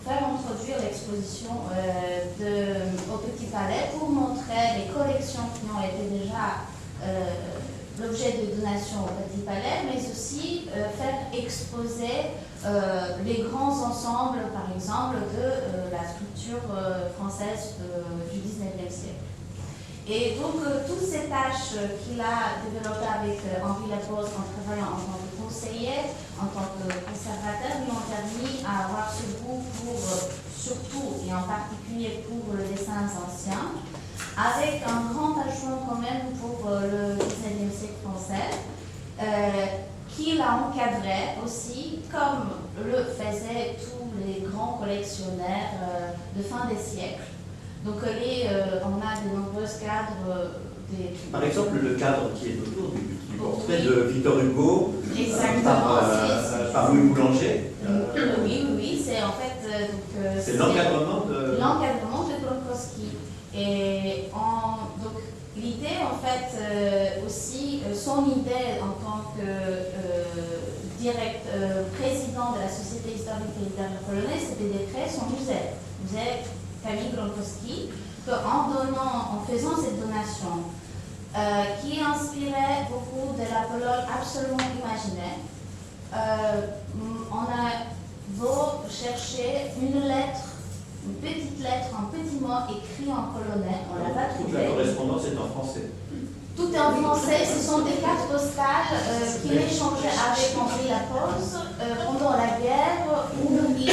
faire introduire l'exposition au Petit Palais pour montrer les collections qui ont été déjà l'objet de donation au Petit Palais, mais aussi faire exposer les grands ensembles, par exemple, de la sculpture française du XIXe siècle. Et donc, toutes ces tâches qu'il a développées avec Henri Lapose en travaillant en tant que conseiller, en tant que conservateur, lui ont permis à avoir ce goût pour, surtout et en particulier pour le dessin ancien, avec un grand attachement quand même pour le XIXe siècle français, qu'il a encadré aussi, comme le faisaient tous les grands collectionneurs de fin des siècles. Donc on a de nombreux cadres. Par exemple, le cadre qui est autour du portrait de Victor Hugo par Louis Boulanger. Oui, c'est en fait... c'est l'encadrement de... L'encadrement de Gronkowski. Et donc l'idée, en fait, aussi, son idée en tant que président de la Société historique et littéraire polonaise, c'était de créer son musée, Kamil Gronkowski, en faisant cette donation, qui inspirait beaucoup de la Pologne absolument imaginaire. On a beau chercher une petite lettre, un petit mot écrit en polonais, on l'a pas Toute trouvé. la correspondance est en français. Tout est en français, ce sont des cartes postales qu'il échangeait avec Henri Lapose pendant la guerre, où il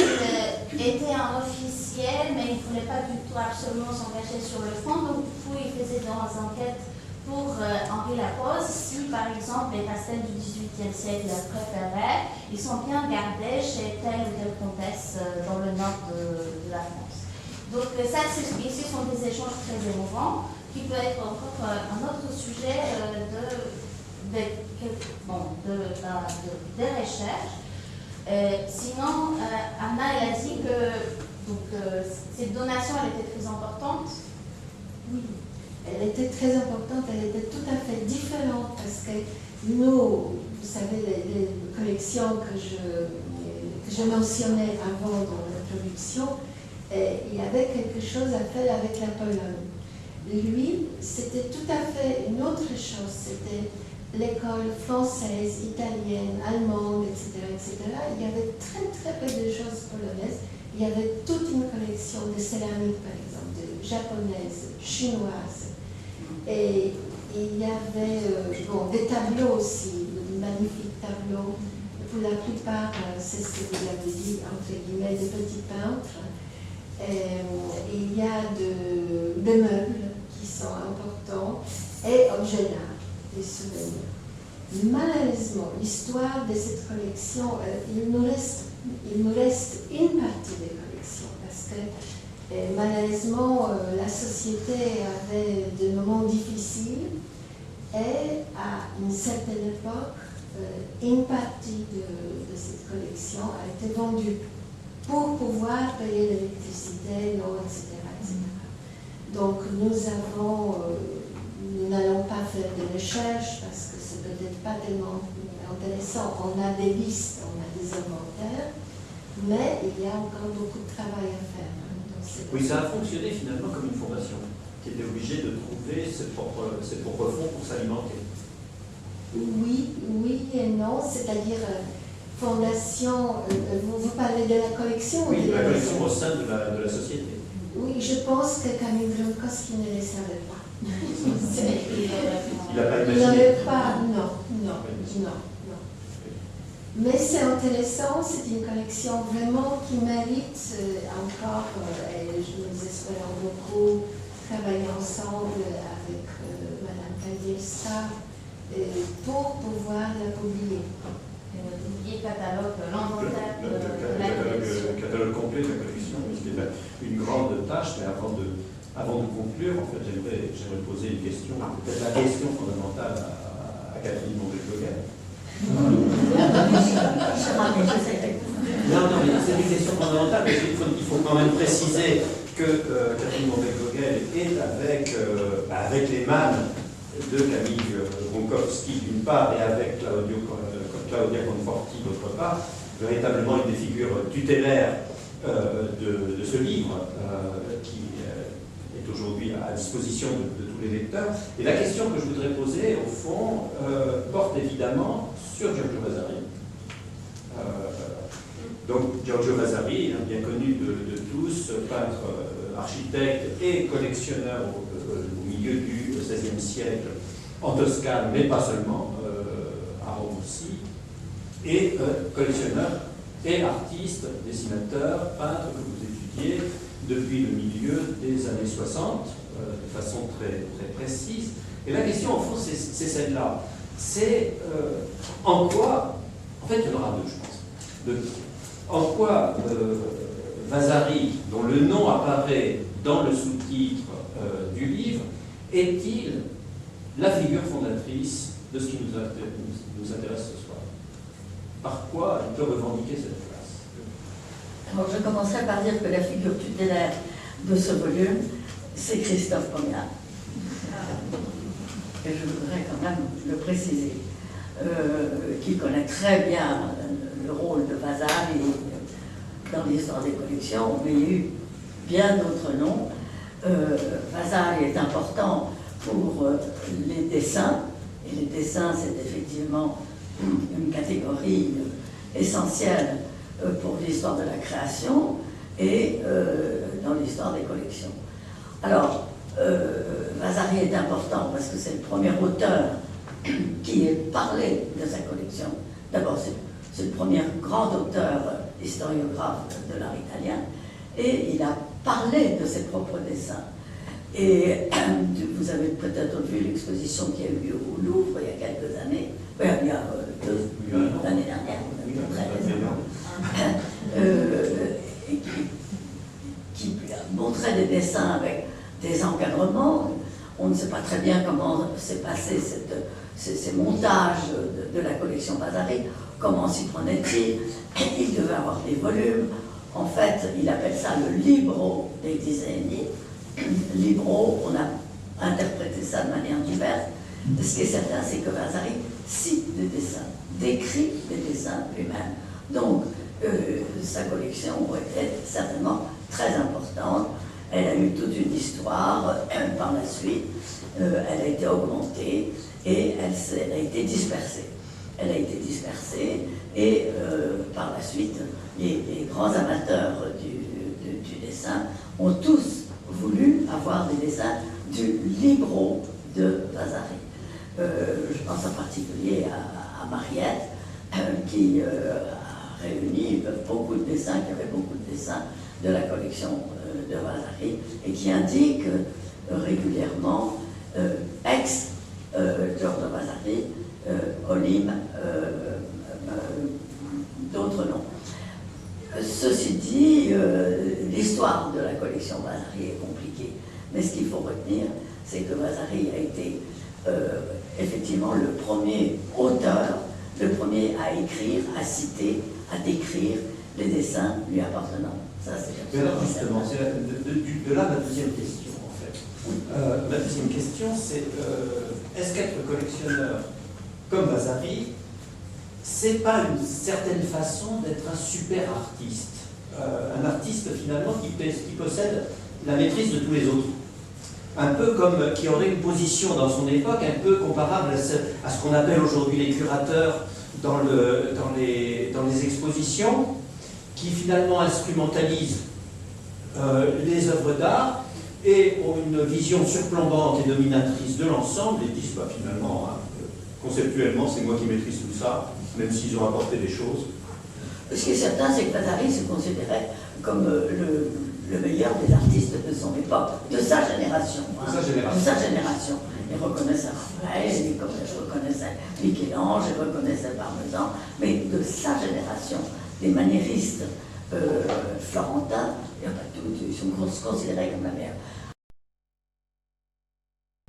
était un officier, mais il ne voulait pas du tout absolument s'engager sur le front, donc du coup il faisait des enquêtes pour Henri Lapose, si par exemple les pastels du XVIIIe siècle préférés, ils sont bien gardés chez telle ou telle comtesse dans le nord de la France. Donc ça, ici sont des échanges très émouvants, qui peut être encore un autre sujet de recherche. Sinon, Anna, elle a dit que cette donation, elle était très importante. Oui, elle était très importante, elle était tout à fait différente parce que nous, vous savez, les collections que je mentionnais avant dans l'introduction, il y avait quelque chose à faire avec la Pologne. Lui, c'était tout à fait une autre chose. C'était l'école française, italienne, allemande, etc., etc. Il y avait très, très peu de choses polonaises. Il y avait toute une collection de céramique, par exemple, de japonaises, chinoises. Et il y avait des tableaux aussi, de magnifiques tableaux. Pour la plupart, c'est ce que vous avez dit, entre guillemets, des petits peintres. Il y a des meubles qui sont importants et objets d'art, des souvenirs. Malheureusement, l'histoire de cette collection, il nous reste une partie des collections parce que malheureusement, la société avait des moments difficiles et à une certaine époque, une partie de cette collection a été vendue pour pouvoir payer l'électricité, l'eau, etc., etc. Donc nous n'allons pas faire de recherche parce que c'est peut-être pas tellement intéressant. On a des listes, on a des inventaires, mais il y a encore beaucoup de travail à faire. Oui, ça a fonctionné finalement comme une fondation qui était obligée de trouver ses propres fonds pour s'alimenter. Oui et non, c'est-à-dire fondation, vous parlez de la collection? Oui, de la collection au sein de la société. Oui, je pense que Kamil Gronkowski ne les savait pas. Il n'a pas Il imaginé. n'avait pas, non. Mais c'est intéressant, c'est une collection vraiment qui mérite encore, et nous espérons beaucoup travailler ensemble avec Madame Kadielska pour pouvoir la publier. Le catalogue, l'inventaire de la Le catalogue complet de la collection, c'était une grande tâche, mais avant de conclure, en fait, j'aimerais poser une question, peut-être la question fondamentale à Catherine Montbel-Gauguel. Non, mais c'est une question fondamentale, parce qu'il faut quand même préciser que Catherine Montbel-Gauguel est avec les manes de Kamil Gronkowski d'une part et avec Claudia Conforti d'autre part, véritablement une des figures tutélaires de ce livre qui est aujourd'hui à disposition de tous les lecteurs. Et la question que je voudrais poser, au fond, porte évidemment sur Giorgio Vasari. Donc Giorgio Vasari, bien connu de tous, peintre, architecte et collectionneur au milieu du XVIe siècle en Toscane, mais pas seulement, à Rome aussi, et collectionneur et artiste, dessinateur, peintre que vous étudiez depuis le milieu des années 60, de façon très, très précise. Et la question, au fond, c'est celle-là. C'est en quoi, en fait, il y en aura deux, je pense. En quoi Vasari, dont le nom apparaît dans le sous-titre du livre, est-il la figure fondatrice de ce qui nous intéresse ce soir? Par quoi il peut revendiquer cette place? Alors, je commencerai par dire que la figure tutélaire de ce volume, c'est Christophe Pommiat. Et je voudrais quand même le préciser. qui connaît très bien le rôle de Vasari dans l'histoire des collections, mais il y a eu bien d'autres noms. Vasari est important pour les dessins, et les dessins c'est effectivement une catégorie essentielle pour l'histoire de la création et dans l'histoire des collections. Alors, Vasari est important parce que c'est le premier auteur qui ait parlé de sa collection. D'abord, c'est le premier grand auteur historiographe de l'art italien, et il a parlé de ses propres dessins. Et vous avez peut-être vu l'exposition qui a eu lieu au Louvre il y a quelques années, l'année dernière, très récemment, qui montrait des dessins avec des encadrements. On ne sait pas très bien comment s'est passé ces montages de la collection Vasari, comment s'y prenait-il. Il devait avoir des volumes. En fait, il appelle ça le libro dei disegni. Libro, on a interprété ça de manière diverse. Ce qui est certain, c'est que Vasari cite des dessins, décrit des dessins lui-même. Donc, sa collection était certainement très importante. Elle a eu toute une histoire par la suite. Elle a été augmentée et elle a été dispersée. Elle a été dispersée et par la suite, les grands amateurs du dessin ont tous voulu avoir des dessins du libro de Vasari. Je pense en particulier à Mariette, qui a réuni beaucoup de dessins, qui avait beaucoup de dessins de la collection de Vasari, et qui indique régulièrement ex Giorgio Vasari, Olim, d'autres noms. Ceci dit, l'histoire de la collection Vasari est compliquée, mais ce qu'il faut retenir, c'est que Vasari a été effectivement le premier auteur, le premier à écrire, à citer, à décrire les dessins lui appartenant. Ça, c'est mais alors justement, c'est de là ma deuxième question, en fait. Ma deuxième question, c'est est-ce qu'être collectionneur comme Vasari, c'est pas une certaine façon d'être un super artiste, un artiste finalement qui possède la maîtrise de tous les autres, un peu comme qui aurait une position dans son époque un peu comparable à ce qu'on appelle aujourd'hui les curateurs dans les expositions, qui finalement instrumentalisent les œuvres d'art et ont une vision surplombante et dominatrice de l'ensemble et disent bah, finalement, hein, conceptuellement, c'est moi qui maîtrise tout ça, même s'ils ont apporté des choses. Ce qui est certain, c'est que Vasari se considérait comme le meilleur des artistes de son époque, de sa génération. De sa génération. De sa génération. Il reconnaissait Raphaël, il reconnaissait Michel-Ange, il reconnaissait Parmesan, mais de sa génération, des maniéristes florentins, il n'y a pas tout, ils sont considérés comme la meilleure.